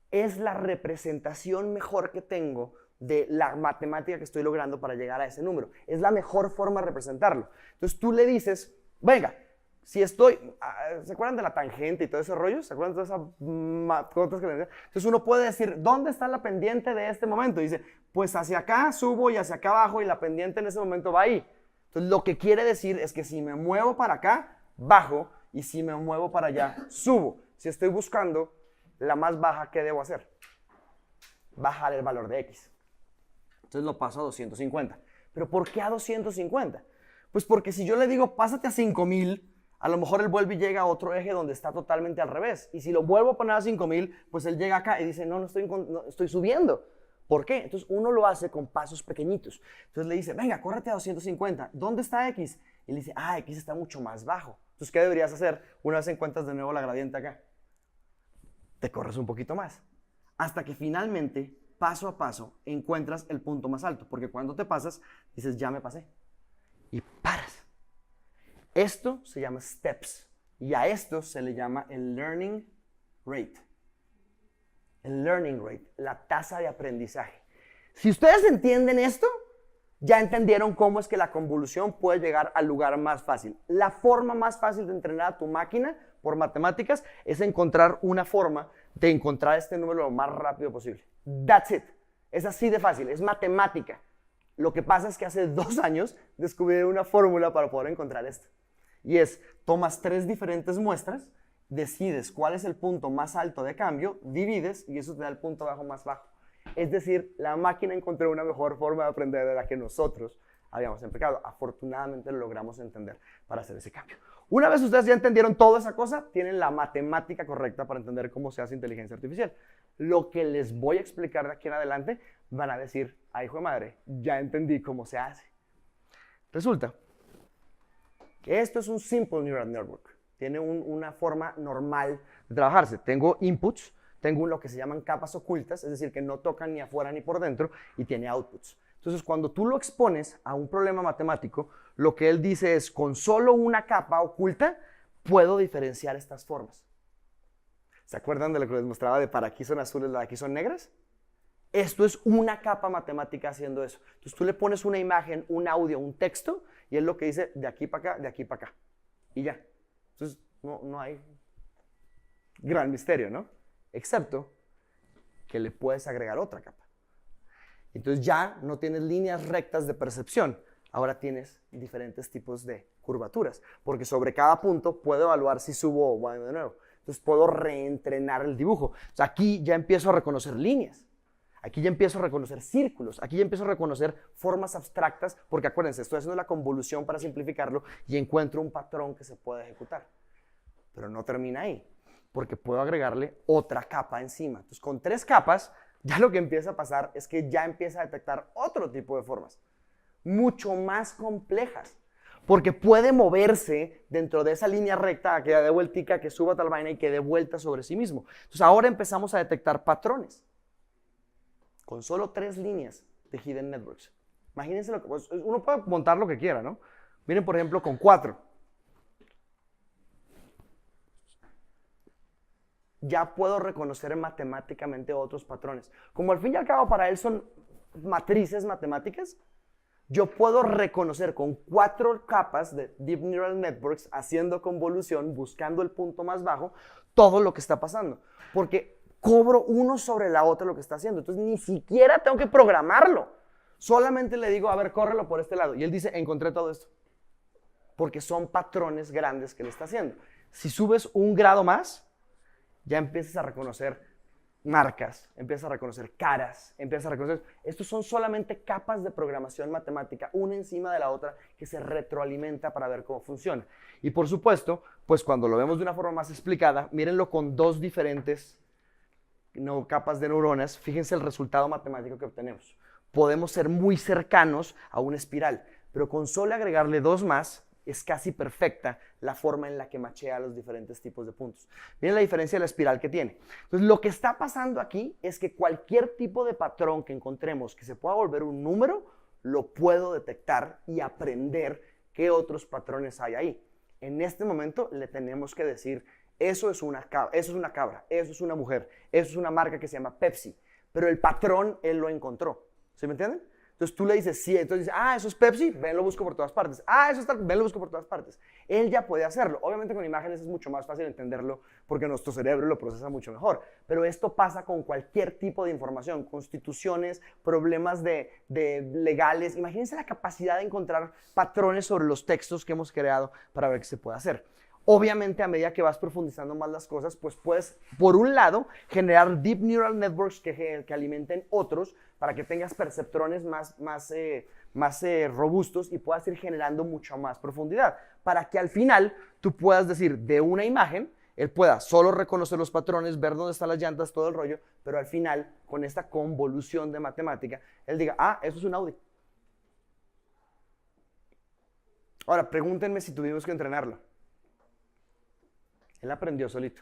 es la representación mejor que tengo de la matemática que estoy logrando para llegar a ese número. Es la mejor forma de representarlo. Entonces tú le dices, venga, si estoy, ¿se acuerdan de la tangente y todo ese rollo? ¿Se acuerdan de todas esas cosas que le decía? Entonces uno puede decir, ¿dónde está la pendiente de este momento? Y dice, pues hacia acá subo y hacia acá bajo y la pendiente en ese momento va ahí. Entonces lo que quiere decir es que si me muevo para acá, bajo, y si me muevo para allá, subo. Si estoy buscando la más baja, ¿qué debo hacer? Bajar el valor de X. Entonces lo paso a 250. ¿Pero por qué a 250? Pues porque si yo le digo, pásate a 5000, a lo mejor él vuelve y llega a otro eje donde está totalmente al revés. Y si lo vuelvo a poner a 5000, pues él llega acá y dice, no estoy subiendo. ¿Por qué? Entonces uno lo hace con pasos pequeñitos. Entonces le dice, venga, córrete a 250. ¿Dónde está X? Y le dice, X está mucho más bajo. Entonces, ¿qué deberías hacer una vez encuentras de nuevo la gradiente acá? Te corres un poquito más. Hasta que finalmente, paso a paso, encuentras el punto más alto. Porque cuando te pasas, dices, ya me pasé. Y paras. Esto se llama steps. Y a esto se le llama el learning rate. El learning rate, la tasa de aprendizaje. Si ustedes entienden esto, ya entendieron cómo es que la convolución puede llegar al lugar más fácil. La forma más fácil de entrenar a tu máquina por matemáticas es encontrar una forma de encontrar este número lo más rápido posible. That's it. Es así de fácil, es matemática. Lo que pasa es que hace 2 años descubrí una fórmula para poder encontrar esto. Y es, tomas 3 diferentes muestras, decides cuál es el punto más alto de cambio, divides y eso te da el punto bajo más bajo. Es decir, la máquina encontró una mejor forma de aprender de la que nosotros habíamos empleado. Afortunadamente lo logramos entender para hacer ese cambio. Una vez ustedes ya entendieron toda esa cosa, tienen la matemática correcta para entender cómo se hace inteligencia artificial. Lo que les voy a explicar de aquí en adelante, van a decir, ay, hijo de madre, ya entendí cómo se hace. Resulta que esto es un Simple Neural Network. Tiene una forma normal de trabajarse. Tengo inputs, tengo lo que se llaman capas ocultas, es decir, que no tocan ni afuera ni por dentro, y tiene outputs. Entonces, cuando tú lo expones a un problema matemático, lo que él dice es, con solo una capa oculta, puedo diferenciar estas formas. ¿Se acuerdan de lo que les mostraba de para aquí son azules, de aquí son negras? Esto es una capa matemática haciendo eso. Entonces, tú le pones una imagen, un audio, un texto, y él lo que dice, de aquí para acá, de aquí para acá. Y ya. Entonces, no hay gran misterio, ¿no? Excepto que le puedes agregar otra capa. Entonces ya no tienes líneas rectas de percepción, ahora tienes diferentes tipos de curvaturas, porque sobre cada punto puedo evaluar si subo o bajo de nuevo. Entonces puedo reentrenar el dibujo. O sea, aquí ya empiezo a reconocer líneas, aquí ya empiezo a reconocer círculos, aquí ya empiezo a reconocer formas abstractas, porque acuérdense, estoy haciendo la convolución para simplificarlo y encuentro un patrón que se puede ejecutar. Pero no termina ahí, porque puedo agregarle otra capa encima. Entonces, con 3 capas, ya lo que empieza a pasar es que ya empieza a detectar otro tipo de formas, mucho más complejas, porque puede moverse dentro de esa línea recta, que dé vueltica, que suba tal vaina y que dé vuelta sobre sí mismo. Entonces, ahora empezamos a detectar patrones, con solo 3 líneas de Hidden Networks. Imagínense, pues, uno puede montar lo que quiera, ¿no? Miren, por ejemplo, con 4. Ya puedo reconocer matemáticamente otros patrones. Como al fin y al cabo para él son matrices matemáticas, yo puedo reconocer con 4 capas de Deep Neural Networks, haciendo convolución, buscando el punto más bajo, todo lo que está pasando. Porque cobro uno sobre la otra lo que está haciendo. Entonces ni siquiera tengo que programarlo. Solamente le digo, a ver, córrelo por este lado. Y él dice, encontré todo esto. Porque son patrones grandes que le está haciendo. Si subes un grado más, ya empiezas a reconocer marcas, empiezas a reconocer caras, empiezas a reconocer... Estos son solamente capas de programación matemática, una encima de la otra, que se retroalimenta para ver cómo funciona. Y por supuesto, pues cuando lo vemos de una forma más explicada, mírenlo con 2 diferentes capas de neuronas, fíjense el resultado matemático que obtenemos. Podemos ser muy cercanos a una espiral, pero con solo agregarle 2 más, es casi perfecta la forma en la que machea los diferentes tipos de puntos. Miren la diferencia de la espiral que tiene. Entonces, lo que está pasando aquí es que cualquier tipo de patrón que encontremos que se pueda volver un número, lo puedo detectar y aprender qué otros patrones hay ahí. En este momento le tenemos que decir, eso es una cabra, eso es una mujer, eso es una marca que se llama Pepsi, pero el patrón él lo encontró. ¿Sí me entienden? Entonces tú le dices, sí, entonces dices, eso es Pepsi, ven, lo busco por todas partes. Eso está, ven, lo busco por todas partes. Él ya puede hacerlo. Obviamente con imágenes es mucho más fácil entenderlo porque nuestro cerebro lo procesa mucho mejor. Pero esto pasa con cualquier tipo de información, constituciones, problemas de legales. Imagínense la capacidad de encontrar patrones sobre los textos que hemos creado para ver qué se puede hacer. Obviamente, a medida que vas profundizando más las cosas, pues puedes, por un lado, generar Deep Neural Networks que alimenten otros para que tengas perceptrones más robustos y puedas ir generando mucha más profundidad. Para que al final tú puedas decir de una imagen, él pueda solo reconocer los patrones, ver dónde están las llantas, todo el rollo, pero al final, con esta convolución de matemática, él diga, eso es un Audi. Ahora, pregúntenme si tuvimos que entrenarlo. Él aprendió solito.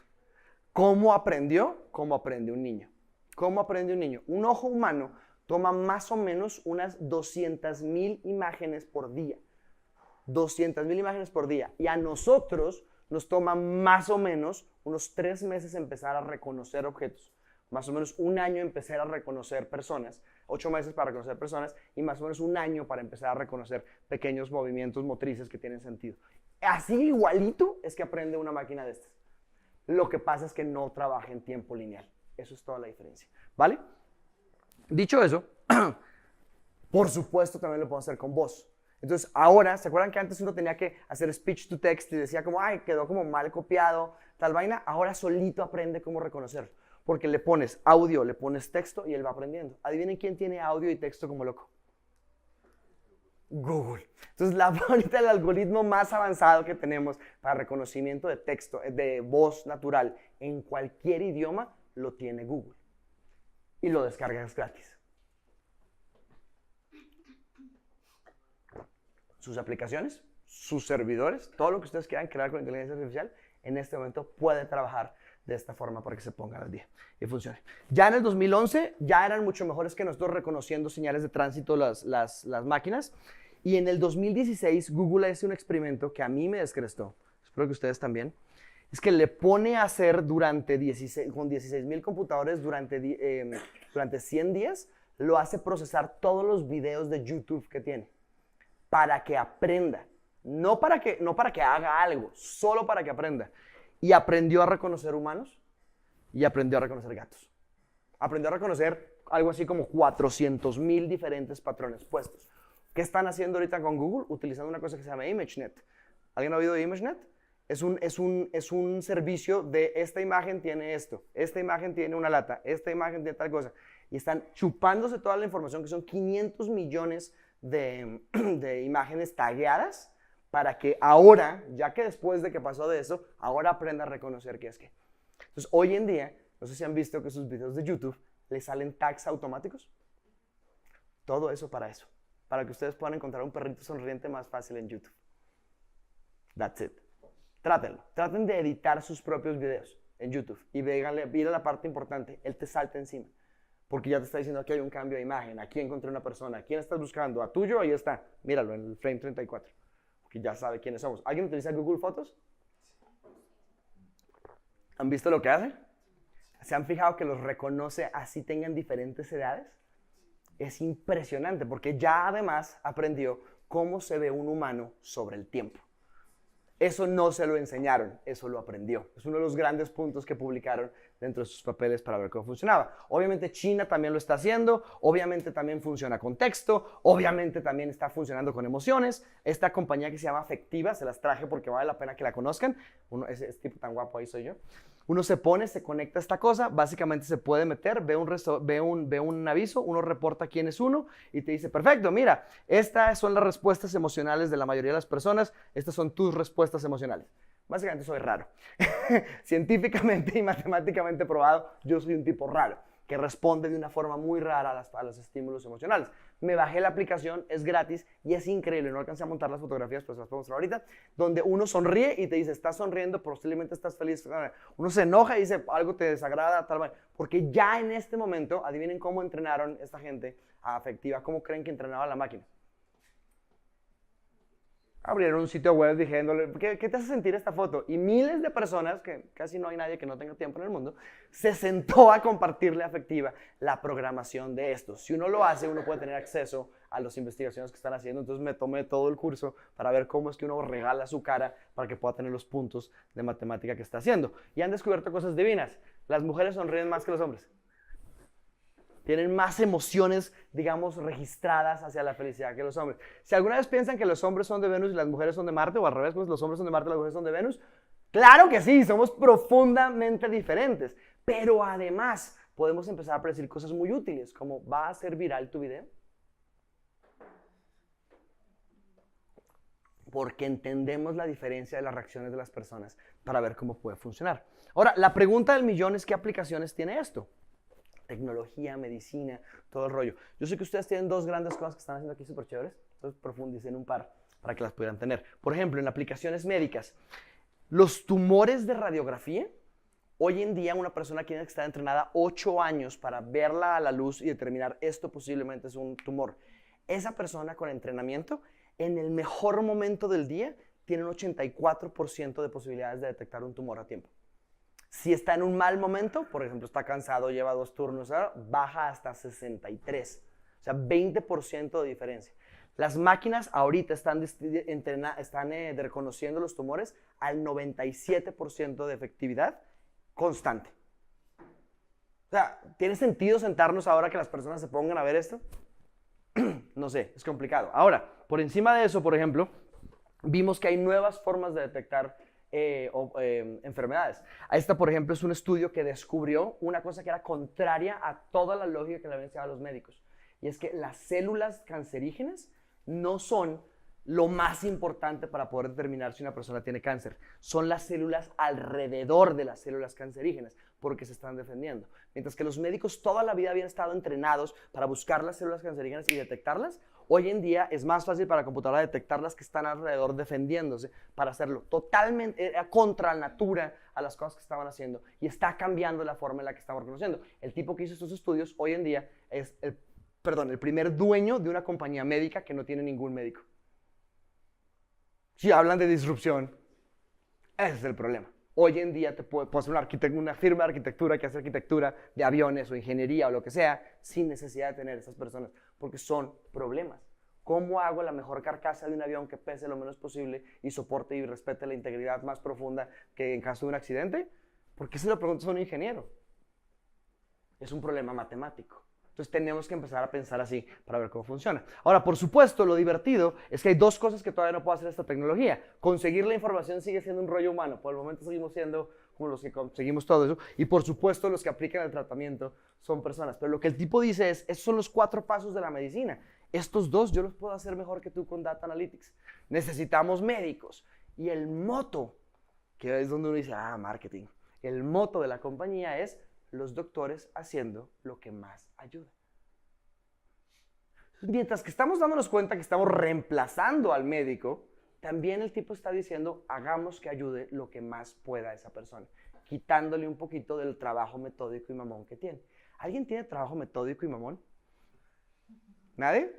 ¿Cómo aprendió? Como aprende un niño. ¿Cómo aprende un niño? Un ojo humano toma más o menos unas 200,000 imágenes por día. 200,000 imágenes por día. Y a nosotros nos toma más o menos unos 3 meses empezar a reconocer objetos. Más o menos un año empezar a reconocer personas. 8 meses para reconocer personas y más o menos un año para empezar a reconocer pequeños movimientos motrices que tienen sentido. Así igualito es que aprende una máquina de estas. Lo que pasa es que no trabaja en tiempo lineal. Eso es toda la diferencia, ¿vale? Dicho eso, por supuesto también lo podemos hacer con voz. Entonces ahora, ¿se acuerdan que antes uno tenía que hacer speech to text y decía como, quedó como mal copiado, tal vaina? Ahora solito aprende cómo reconocerlo. Porque le pones audio, le pones texto y él va aprendiendo. Adivinen quién tiene audio y texto como loco. Google. Entonces, ahorita el algoritmo más avanzado que tenemos para reconocimiento de texto, de voz natural en cualquier idioma, lo tiene Google. Y lo descargas gratis. Sus aplicaciones, sus servidores, todo lo que ustedes quieran crear con inteligencia artificial, en este momento puede trabajar de esta forma para que se pongan al día y funcione. Ya en el 2011 ya eran mucho mejores que nosotros reconociendo señales de tránsito las máquinas. Y en el 2016 Google hace un experimento que a mí me descrestó, espero que ustedes también, es que le pone a hacer con 16,000 computadores durante 100 días, lo hace procesar todos los videos de YouTube que tiene, para que aprenda, no para que haga algo, solo para que aprenda. Y aprendió a reconocer humanos y aprendió a reconocer gatos. Aprendió a reconocer algo así como 400,000 diferentes patrones puestos. ¿Qué están haciendo ahorita con Google? Utilizando una cosa que se llama ImageNet. ¿Alguien ha oído de ImageNet? Es un servicio de esta imagen tiene esto, esta imagen tiene una lata, esta imagen tiene tal cosa. Y están chupándose toda la información, que son 500 millones de imágenes tagueadas, para que ahora, ya que después de que pasó de eso, ahora aprenda a reconocer qué es qué. Entonces, hoy en día, no sé si han visto que sus videos de YouTube les salen tags automáticos. Todo eso, para que ustedes puedan encontrar un perrito sonriente más fácil en YouTube. That's it. Trátenlo. Traten de editar sus propios videos en YouTube y mira la parte importante. Él te salta encima. Porque ya te está diciendo, aquí hay un cambio de imagen, aquí encontré una persona, ¿a quién estás buscando? ¿A tuyo? Ahí está. Míralo en el frame 34. Porque ya sabe quiénes somos. ¿Alguien utiliza Google Fotos? ¿Han visto lo que hace? ¿Se han fijado que los reconoce así tengan diferentes edades? es impresionante porque ya además aprendió cómo se ve un humano sobre el tiempo. Eso no se lo enseñaron, eso lo aprendió. Es uno de los grandes puntos que publicaron dentro de sus papeles para ver cómo funcionaba. Obviamente China también lo está haciendo, obviamente también funciona con texto, obviamente también está funcionando con emociones. Esta compañía que se llama Afectiva, se las traje porque vale la pena que la conozcan. Ese tipo tan guapo ahí soy yo. Uno se pone, se conecta a esta cosa, básicamente se puede meter, ve un aviso, uno reporta quién es uno y te dice, perfecto, mira, estas son las respuestas emocionales de la mayoría de las personas, estas son tus respuestas emocionales. Básicamente soy raro. Científicamente y matemáticamente probado, yo soy un tipo raro, que responde de una forma muy rara a los estímulos emocionales. Me bajé la aplicación, es gratis y es increíble. No alcancé a montar las fotografías, pero se las puedo mostrar ahorita. Donde uno sonríe y te dice, estás sonriendo, posiblemente estás feliz. Uno se enoja y dice, algo te desagrada, tal vez. Porque ya en este momento, adivinen cómo entrenaron esta gente a Afectiva, cómo creen que entrenaba la máquina. Abrieron un sitio web diciéndole, ¿qué te hace sentir esta foto? Y miles de personas, que casi no hay nadie que no tenga tiempo en el mundo, se sentó a compartirle a Afectiva la programación de esto. Si uno lo hace, uno puede tener acceso a las investigaciones que están haciendo. Entonces me tomé todo el curso para ver cómo es que uno regala su cara para que pueda tener los puntos de matemática que está haciendo. Y han descubierto cosas divinas. Las mujeres sonríen más que los hombres. Tienen más emociones, digamos, registradas hacia la felicidad que los hombres. Si alguna vez piensan que los hombres son de Venus y las mujeres son de Marte, o al revés, pues los hombres son de Marte y las mujeres son de Venus, claro que sí, somos profundamente diferentes. Pero además, podemos empezar a predecir cosas muy útiles, como ¿va a ser viral tu video? Porque entendemos la diferencia de las reacciones de las personas para ver cómo puede funcionar. Ahora, la pregunta del millón es ¿qué aplicaciones tiene esto? Tecnología, medicina, todo el rollo. Yo sé que ustedes tienen dos grandes cosas que están haciendo aquí súper chéveres, entonces profundicen un par para que las pudieran tener. Por ejemplo, en aplicaciones médicas, los tumores de radiografía, hoy en día una persona tiene que estar entrenada 8 años para verla a la luz y determinar esto posiblemente es un tumor. Esa persona con entrenamiento, en el mejor momento del día, tiene un 84% de posibilidades de detectar un tumor a tiempo. Si está en un mal momento, por ejemplo, está cansado, lleva 2 turnos, baja hasta 63. O sea, 20% de diferencia. Las máquinas ahorita están reconociendo los tumores al 97% de efectividad constante. O sea, ¿tiene sentido sentarnos ahora que las personas se pongan a ver esto? No sé, es complicado. Ahora, por encima de eso, por ejemplo, vimos que hay nuevas formas de detectar enfermedades. Esta, por ejemplo, es un estudio que descubrió una cosa que era contraria a toda la lógica que le habían enseñado a los médicos. Y es que las células cancerígenas no son lo más importante para poder determinar si una persona tiene cáncer. Son las células alrededor de las células cancerígenas, porque se están defendiendo. Mientras que los médicos toda la vida habían estado entrenados para buscar las células cancerígenas y detectarlas, hoy en día es más fácil para la computadora detectar las que están alrededor defendiéndose para hacerlo totalmente contra natura a las cosas que estaban haciendo y está cambiando la forma en la que estamos reconociendo. El tipo que hizo estos estudios hoy en día es el primer dueño de una compañía médica que no tiene ningún médico. Si hablan de disrupción, ese es el problema. Hoy en día te puedo hacer una firma de arquitectura que hace arquitectura de aviones o ingeniería o lo que sea, sin necesidad de tener esas personas, porque son problemas. ¿Cómo hago la mejor carcasa de un avión que pese lo menos posible y soporte y respete la integridad más profunda que en caso de un accidente? ¿Por qué se lo preguntas a un ingeniero? Es un problema matemático. Entonces tenemos que empezar a pensar así para ver cómo funciona. Ahora, por supuesto, lo divertido es que hay dos cosas que todavía no puede hacer esta tecnología. Conseguir la información sigue siendo un rollo humano. Por el momento seguimos siendo como los que conseguimos todo eso. Y por supuesto, los que aplican el tratamiento son personas. Pero lo que el tipo dice es, esos son los 4 pasos de la medicina. Estos 2 yo los puedo hacer mejor que tú con Data Analytics. Necesitamos médicos. Y el moto, que es donde uno dice, marketing. El moto de la compañía es los doctores haciendo lo que más ayuda. Mientras que estamos dándonos cuenta que estamos reemplazando al médico, también el tipo está diciendo, hagamos que ayude lo que más pueda a esa persona, quitándole un poquito del trabajo metódico y mamón que tiene. ¿Alguien tiene trabajo metódico y mamón? ¿Nadie?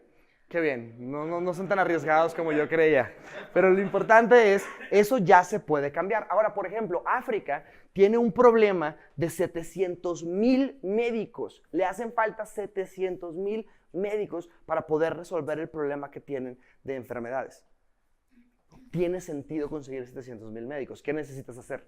Qué bien, no son tan arriesgados como yo creía. Pero lo importante es, eso ya se puede cambiar. Ahora, por ejemplo, África tiene un problema de 700,000 médicos. Le hacen falta 700,000 médicos para poder resolver el problema que tienen de enfermedades. Tiene sentido conseguir 700,000 médicos. ¿Qué necesitas hacer?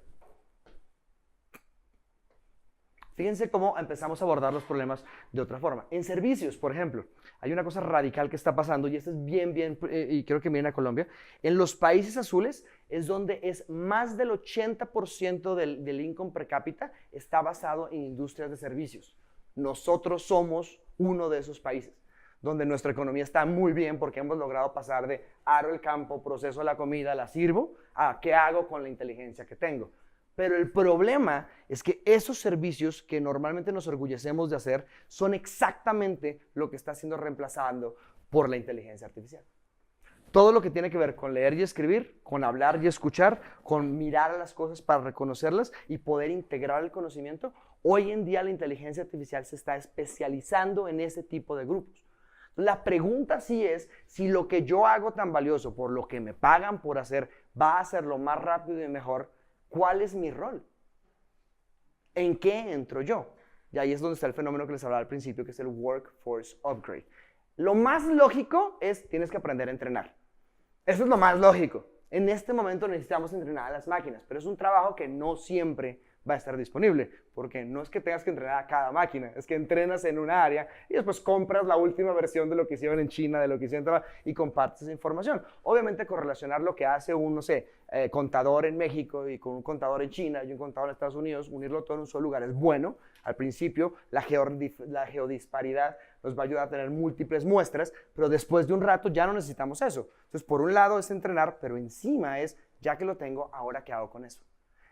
Fíjense cómo empezamos a abordar los problemas de otra forma. En servicios, por ejemplo, hay una cosa radical que está pasando, y esto es bien, y creo que viene a Colombia. En los países azules es donde es más del 80% del income per cápita está basado en industrias de servicios. Nosotros somos uno de esos países donde nuestra economía está muy bien porque hemos logrado pasar de aro el campo, proceso la comida, la sirvo, a qué hago con la inteligencia que tengo. Pero el problema es que esos servicios que normalmente nos orgullecemos de hacer son exactamente lo que está siendo reemplazado por la inteligencia artificial. Todo lo que tiene que ver con leer y escribir, con hablar y escuchar, con mirar a las cosas para reconocerlas y poder integrar el conocimiento, hoy en día la inteligencia artificial se está especializando en ese tipo de grupos. La pregunta sí es si lo que yo hago tan valioso por lo que me pagan por hacer va a hacerlo más rápido y mejor. ¿Cuál es mi rol? ¿En qué entro yo? Y ahí es donde está el fenómeno que les hablaba al principio, que es el Workforce Upgrade. Lo más lógico es, tienes que aprender a entrenar. Eso es lo más lógico. En este momento necesitamos entrenar a las máquinas, pero es un trabajo que no siempre va a estar disponible, porque no es que tengas que entrenar a cada máquina, es que entrenas en una área y después compras la última versión de lo que hicieron en China, de lo que hicieron y compartes esa información. Obviamente correlacionar lo que hace un, no sé, contador en México y con un contador en China y un contador en Estados Unidos, unirlo todo en un solo lugar es bueno. Al principio la geodisparidad nos va a ayudar a tener múltiples muestras, pero después de un rato ya no necesitamos eso. Entonces, por un lado es entrenar, pero encima es, ya que lo tengo, ¿ahora qué hago con eso?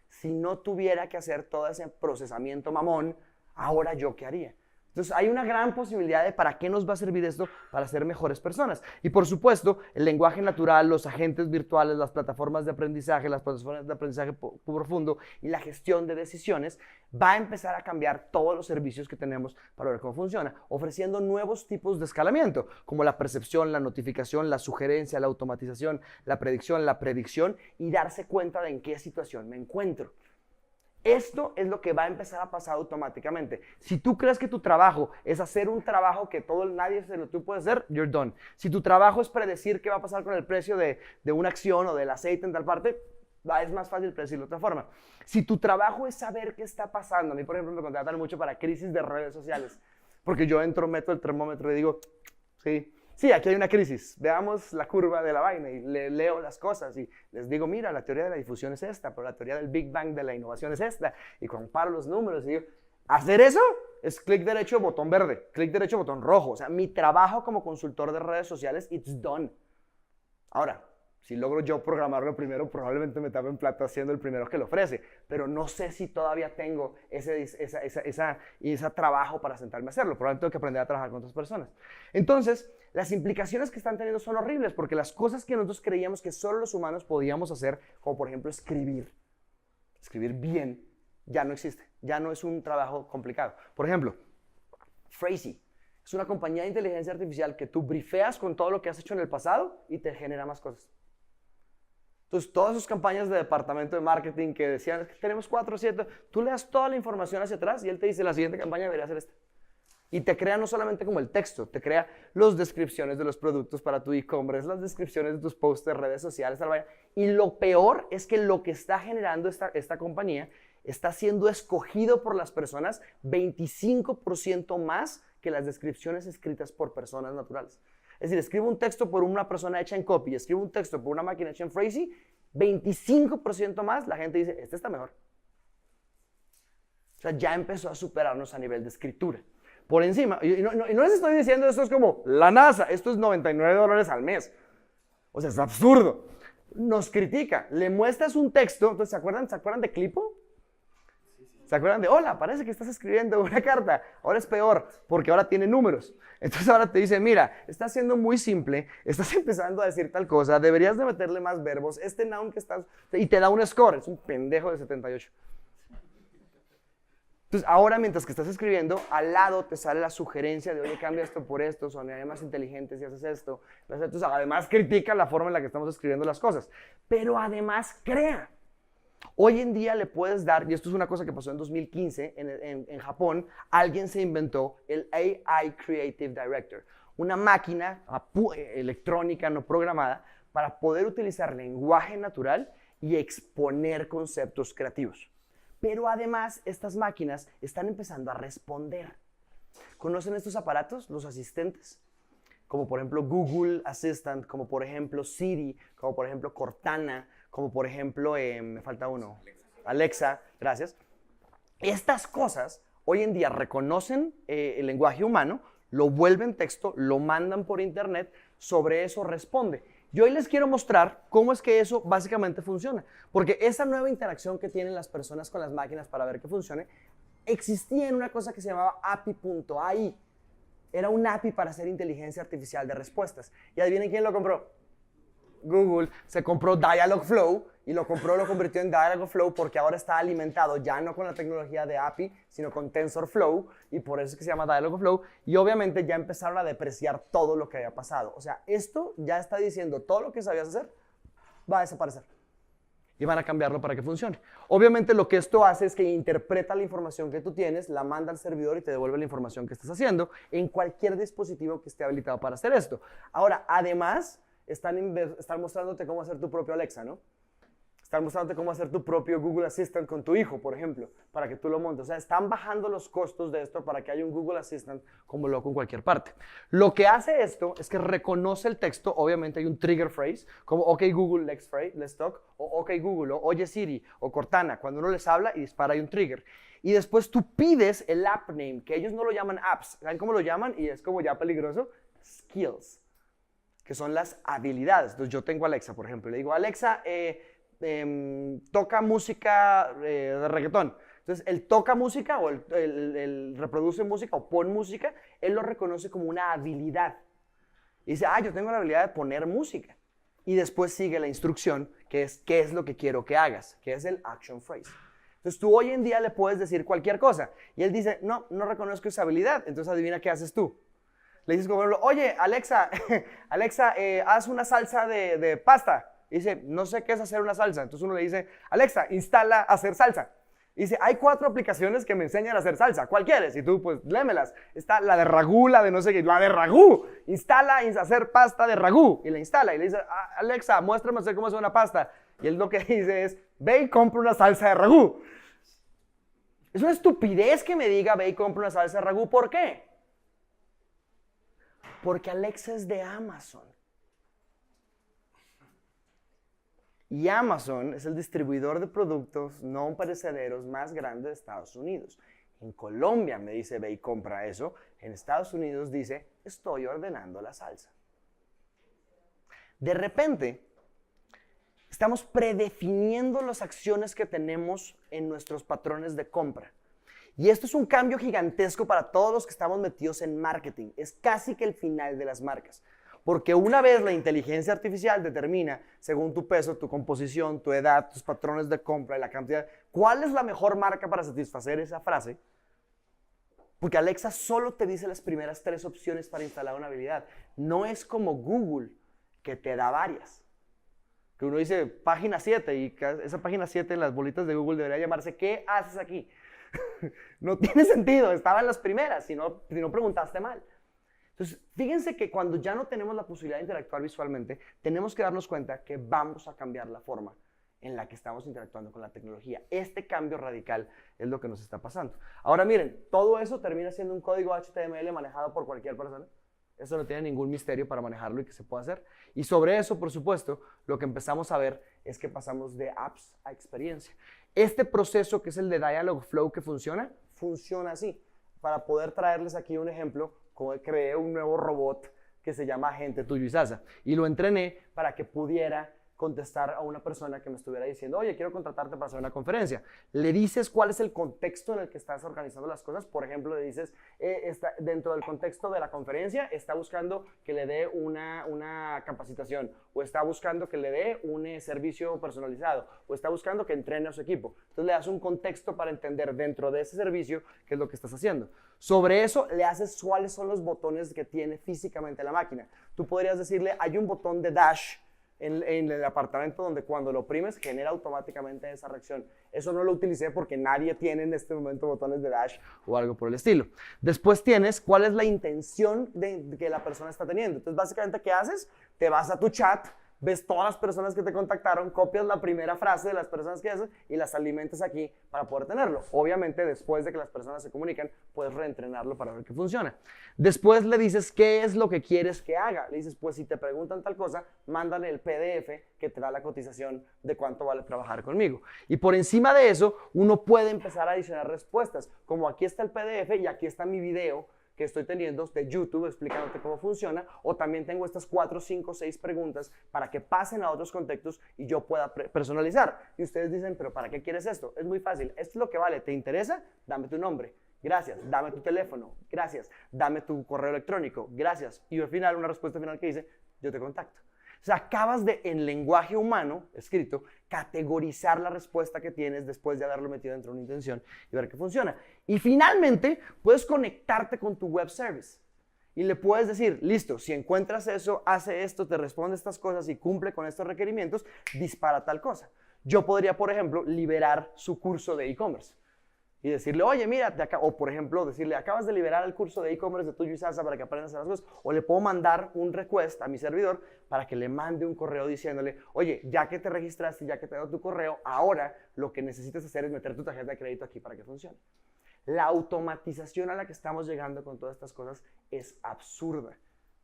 Si no tuviera que hacer todo ese procesamiento mamón, ¿ahora yo qué haría? Entonces hay una gran posibilidad de para qué nos va a servir esto para ser mejores personas. Y por supuesto, el lenguaje natural, los agentes virtuales, las plataformas de aprendizaje, las plataformas de aprendizaje profundo y la gestión de decisiones va a empezar a cambiar todos los servicios que tenemos para ver cómo funciona, ofreciendo nuevos tipos de escalamiento, como la percepción, la notificación, la sugerencia, la automatización, la predicción y darse cuenta de en qué situación me encuentro. Esto es lo que va a empezar a pasar automáticamente. Si tú crees que tu trabajo es hacer un trabajo que nadie se lo tú puedes hacer, you're done. Si tu trabajo es predecir qué va a pasar con el precio de una acción o del aceite en tal parte, es más fácil predecirlo de otra forma. Si tu trabajo es saber qué está pasando, a mí por ejemplo me contratan mucho para crisis de redes sociales, porque yo entro, meto el termómetro y digo, sí, aquí hay una crisis, veamos la curva de la vaina y leo las cosas y les digo, mira, la teoría de la difusión es esta, pero la teoría del Big Bang de la innovación es esta, y comparo los números y digo, hacer eso es clic derecho, botón verde, clic derecho, botón rojo. O sea, mi trabajo como consultor de redes sociales, it's done. Ahora, si logro yo programarlo primero, probablemente me tape en plata siendo el primero que lo ofrece, pero no sé si todavía tengo ese trabajo para sentarme a hacerlo. Probablemente tengo que aprender a trabajar con otras personas. Entonces, las implicaciones que están teniendo son horribles, porque las cosas que nosotros creíamos que solo los humanos podíamos hacer, como por ejemplo escribir bien, ya no existe, ya no es un trabajo complicado. Por ejemplo, Phrasee es una compañía de inteligencia artificial que tú brifeas con todo lo que has hecho en el pasado y te genera más cosas. Entonces, todas sus campañas de departamento de marketing que decían, es que tenemos 4 o 7, tú le das toda la información hacia atrás y él te dice, la siguiente campaña debería ser esta. Y te crea no solamente como el texto, te crea las descripciones de los productos para tu e-commerce, las descripciones de tus posts de redes sociales, y lo peor es que lo que está generando esta compañía está siendo escogido por las personas 25% más que las descripciones escritas por personas naturales. Es decir, escribo un texto por una persona hecha en copy, escribo un texto por una máquina hecha en Phrasee, 25% más, la gente dice, este está mejor. O sea, ya empezó a superarnos a nivel de escritura. Por encima, y no les estoy diciendo esto es como la NASA, esto es $99 al mes. O sea, es absurdo. Nos critica, le muestras un texto, entonces, ¿se acuerdan de Clipo? ¿Se acuerdan de, hola, parece que estás escribiendo una carta? Ahora es peor, porque ahora tiene números. Entonces ahora te dice, mira, estás siendo muy simple, estás empezando a decir tal cosa, deberías de meterle más verbos, este noun que estás... Y te da un score, es un pendejo de 78. Entonces ahora, mientras que estás escribiendo, al lado te sale la sugerencia de, oye, cambia esto por esto, sonaría más inteligente si haces esto. Entonces además critica la forma en la que estamos escribiendo las cosas, pero además crea. Hoy en día le puedes dar, y esto es una cosa que pasó en 2015 en Japón, alguien se inventó el AI Creative Director. una máquina electrónica no programada para poder utilizar lenguaje natural y exponer conceptos creativos. Pero además, estas máquinas están empezando a responder. ¿Conocen estos aparatos, los asistentes? Como por ejemplo Google Assistant, como por ejemplo Siri, como por ejemplo Cortana, como por ejemplo, me falta uno, Alexa, gracias. Estas cosas hoy en día reconocen el lenguaje humano, lo vuelven texto, lo mandan por internet, sobre eso responde. Yo hoy les quiero mostrar cómo es que eso básicamente funciona, porque esa nueva interacción que tienen las personas con las máquinas para ver que funcione, existía en una cosa que se llamaba API.ai. Era un API para hacer inteligencia artificial de respuestas. ¿Y adivinen quién lo compró? Google. Se compró Dialogflow y lo convirtió en Dialogflow porque ahora está alimentado ya no con la tecnología de API, sino con TensorFlow, y por eso es que se llama Dialogflow. Y obviamente ya empezaron a depreciar todo lo que había pasado. O sea, esto ya está diciendo todo lo que sabías hacer va a desaparecer. Y van a cambiarlo para que funcione. Obviamente lo que esto hace es que interpreta la información que tú tienes, la manda al servidor y te devuelve la información que estás haciendo en cualquier dispositivo que esté habilitado para hacer esto. Ahora, además, están mostrándote cómo hacer tu propio Alexa, ¿no? Están mostrándote cómo hacer tu propio Google Assistant con tu hijo, por ejemplo, para que tú lo montes. O sea, están bajando los costos de esto para que haya un Google Assistant como loco en cualquier parte. Lo que hace esto es que reconoce el texto. Obviamente hay un trigger phrase, como OK Google, let's talk, o OK Google, o Oye Siri, o Cortana. Cuando uno les habla y dispara, hay un trigger. Y después tú pides el app name, que ellos no lo llaman apps. ¿Saben cómo lo llaman? Y es como ya peligroso. Skills, que son las habilidades. Entonces yo tengo a Alexa, por ejemplo, le digo, Alexa, toca música de reggaetón. Entonces, el toca música o el reproduce música o pon música, él lo reconoce como una habilidad. Y dice, yo tengo la habilidad de poner música. Y después sigue la instrucción, que es qué es lo que quiero que hagas, que es el action phrase. Entonces, tú hoy en día le puedes decir cualquier cosa. Y él dice, no reconozco esa habilidad. Entonces, adivina qué haces tú. Le dices, como, oye, Alexa, Alexa, haz una salsa de pasta. Y dice, no sé qué es hacer una salsa. Entonces uno le dice, Alexa, instala hacer salsa. Y dice, hay 4 aplicaciones que me enseñan a hacer salsa. ¿Cuál quieres? Y tú, pues, lémelas. Está la de ragú, la de no sé qué. La de ragú. Instala hacer pasta de ragú. Y la instala. Y le dice, Alexa, muéstrame hacer cómo hacer una pasta. Y él lo que dice es, ve y compra una salsa de ragú. Es una estupidez que me diga, ve y compra una salsa de ragú. ¿Por qué? Porque Alexa es de Amazon. Y Amazon es el distribuidor de productos no perecederos más grande de Estados Unidos. En Colombia me dice, ve y compra eso. En Estados Unidos dice, estoy ordenando la salsa. De repente, estamos predefiniendo las acciones que tenemos en nuestros patrones de compra. Y esto es un cambio gigantesco para todos los que estamos metidos en marketing. Es casi que el final de las marcas. Porque una vez la inteligencia artificial determina, según tu peso, tu composición, tu edad, tus patrones de compra y la cantidad, ¿cuál es la mejor marca para satisfacer esa frase? Porque Alexa solo te dice las primeras 3 opciones para instalar una habilidad. No es como Google, que te da varias. Que uno dice página 7 y esa página 7 en las bolitas de Google debería llamarse ¿qué haces aquí? No tiene sentido, estaba en las primeras, si no preguntaste mal. Entonces, fíjense que cuando ya no tenemos la posibilidad de interactuar visualmente, tenemos que darnos cuenta que vamos a cambiar la forma en la que estamos interactuando con la tecnología. Este cambio radical es lo que nos está pasando. Ahora miren, todo eso termina siendo un código HTML manejado por cualquier persona. Eso no tiene ningún misterio para manejarlo y que se pueda hacer. Y sobre eso, por supuesto, lo que empezamos a ver es que pasamos de apps a experiencia. Este proceso que es el de Dialogflow que funciona así. Para poder traerles aquí un ejemplo, como creé un nuevo robot que se llama Agente Tuyo y Sasa. Y lo entrené para que pudiera contestar a una persona que me estuviera diciendo, oye, quiero contratarte para hacer una conferencia. Le dices cuál es el contexto en el que estás organizando las cosas. Por ejemplo, le dices, dentro del contexto de la conferencia, está buscando que le dé una capacitación, o está buscando que le dé un servicio personalizado, o está buscando que entrene a su equipo. Entonces le das un contexto para entender dentro de ese servicio qué es lo que estás haciendo. Sobre eso le haces cuáles son los botones que tiene físicamente la máquina. Tú podrías decirle, hay un botón de dash en el apartamento donde cuando lo oprimes genera automáticamente esa reacción. Eso no lo utilicé porque nadie tiene en este momento botones de dash o algo por el estilo. Después tienes cuál es la intención de que la persona está teniendo. Entonces, básicamente, ¿qué haces? Te vas a tu chat, ves todas las personas que te contactaron, copias la primera frase de las personas que haces y las alimentas aquí para poder tenerlo. Obviamente, después de que las personas se comunican, puedes reentrenarlo para ver que funciona. Después le dices qué es lo que quieres que haga. Le dices, pues si te preguntan tal cosa, mándale el PDF que te da la cotización de cuánto vale trabajar conmigo. Y por encima de eso, uno puede empezar a adicionar respuestas. Como aquí está el PDF y aquí está mi video que estoy teniendo de YouTube explicándote cómo funciona, o también tengo estas 4, 5, 6 preguntas para que pasen a otros contextos y yo pueda personalizar. Y ustedes dicen, pero ¿para qué quieres esto? Es muy fácil, esto es lo que vale, ¿te interesa? Dame tu nombre, gracias, dame tu teléfono, gracias, dame tu correo electrónico, gracias. Y al final, una respuesta final que dice, yo te contacto. O sea, acabas de, en lenguaje humano, escrito, categorizar la respuesta que tienes después de haberlo metido dentro de una intención y ver que funciona. Y finalmente, puedes conectarte con tu web service y le puedes decir, listo, si encuentras eso, hace esto, te responde estas cosas y cumple con estos requerimientos, dispara tal cosa. Yo podría, por ejemplo, liberar su curso de e-commerce y decirle, oye, mira, o por ejemplo, decirle, acabas de liberar el curso de e-commerce de Tuyo y Salsa para que aprendas a hacer las cosas, o le puedo mandar un request a mi servidor para que le mande un correo diciéndole, oye, ya que te registraste, ya que te he dado tu correo, ahora lo que necesitas hacer es meter tu tarjeta de crédito aquí para que funcione. La automatización a la que estamos llegando con todas estas cosas es absurda,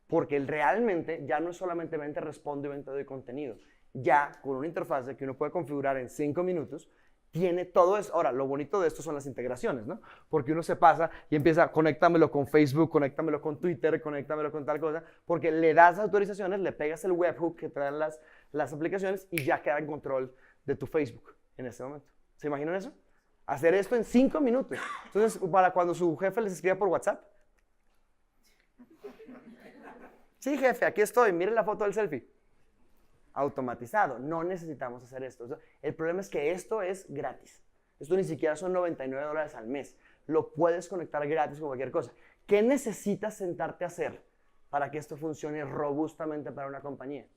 porque realmente ya no es solamente venta, responde y venta de contenido, ya con una interfaz que uno puede configurar en 5 minutos, tiene todo eso. Ahora, lo bonito de esto son las integraciones, ¿no? Porque uno se pasa y empieza, conéctamelo con Facebook, conéctamelo con Twitter, conéctamelo con tal cosa, porque le das autorizaciones, le pegas el webhook que traen las aplicaciones y ya queda en control de tu Facebook en este momento. ¿Se imaginan eso? Hacer esto en 5 minutos. Entonces, para cuando su jefe les escriba por WhatsApp. Sí, jefe, aquí estoy, miren la foto del selfie. Automatizado, no necesitamos hacer esto. El problema es que esto es gratis. Esto ni siquiera son $99 al mes. Lo puedes conectar gratis con cualquier cosa. ¿Qué necesitas sentarte a hacer para que esto funcione robustamente para una compañía?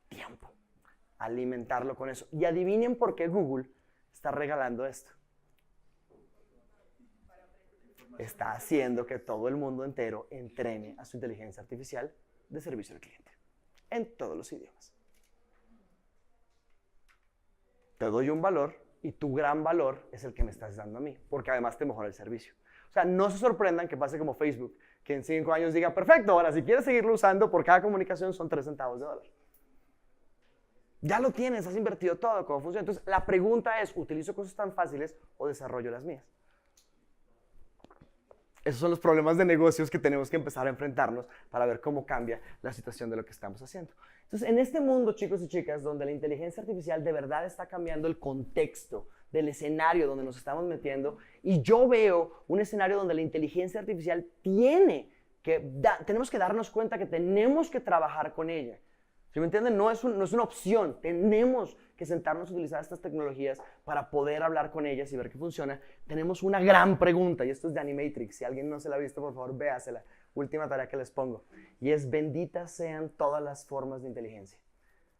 Tiempo. Alimentarlo con eso. Y adivinen por qué Google está regalando esto. Está haciendo que todo el mundo entero entrene a su inteligencia artificial de servicio al cliente. En todos los idiomas. Te doy un valor y tu gran valor es el que me estás dando a mí, porque además te mejora el servicio. O sea, no se sorprendan que pase como Facebook, que en 5 años diga, perfecto, ahora si quieres seguirlo usando, por cada comunicación son 3 centavos de dólar. Ya lo tienes, has invertido todo, ¿cómo funciona? Entonces, la pregunta es, ¿utilizo cosas tan fáciles o desarrollo las mías? Esos son los problemas de negocios que tenemos que empezar a enfrentarnos para ver cómo cambia la situación de lo que estamos haciendo. Entonces, en este mundo, chicos y chicas, donde la inteligencia artificial de verdad está cambiando el contexto del escenario donde nos estamos metiendo, y yo veo un escenario donde la inteligencia artificial tenemos que darnos cuenta que tenemos que trabajar con ella. ¿Sí me entienden? No es una opción. Tenemos que sentarnos a utilizar estas tecnologías para poder hablar con ellas y ver qué funciona. Tenemos una gran pregunta, y esto es de Animatrix. Si alguien no se la ha visto, por favor, véasela. Última tarea que les pongo. Y es, benditas sean todas las formas de inteligencia.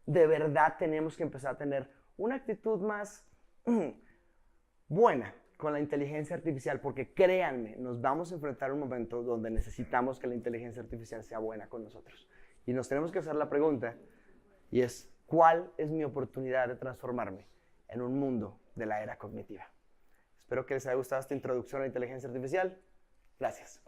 De verdad tenemos que empezar a tener una actitud más buena con la inteligencia artificial, porque créanme, nos vamos a enfrentar a un momento donde necesitamos que la inteligencia artificial sea buena con nosotros. Y nos tenemos que hacer la pregunta, y es, ¿cuál es mi oportunidad de transformarme en un mundo de la era cognitiva? Espero que les haya gustado esta introducción a la inteligencia artificial. Gracias.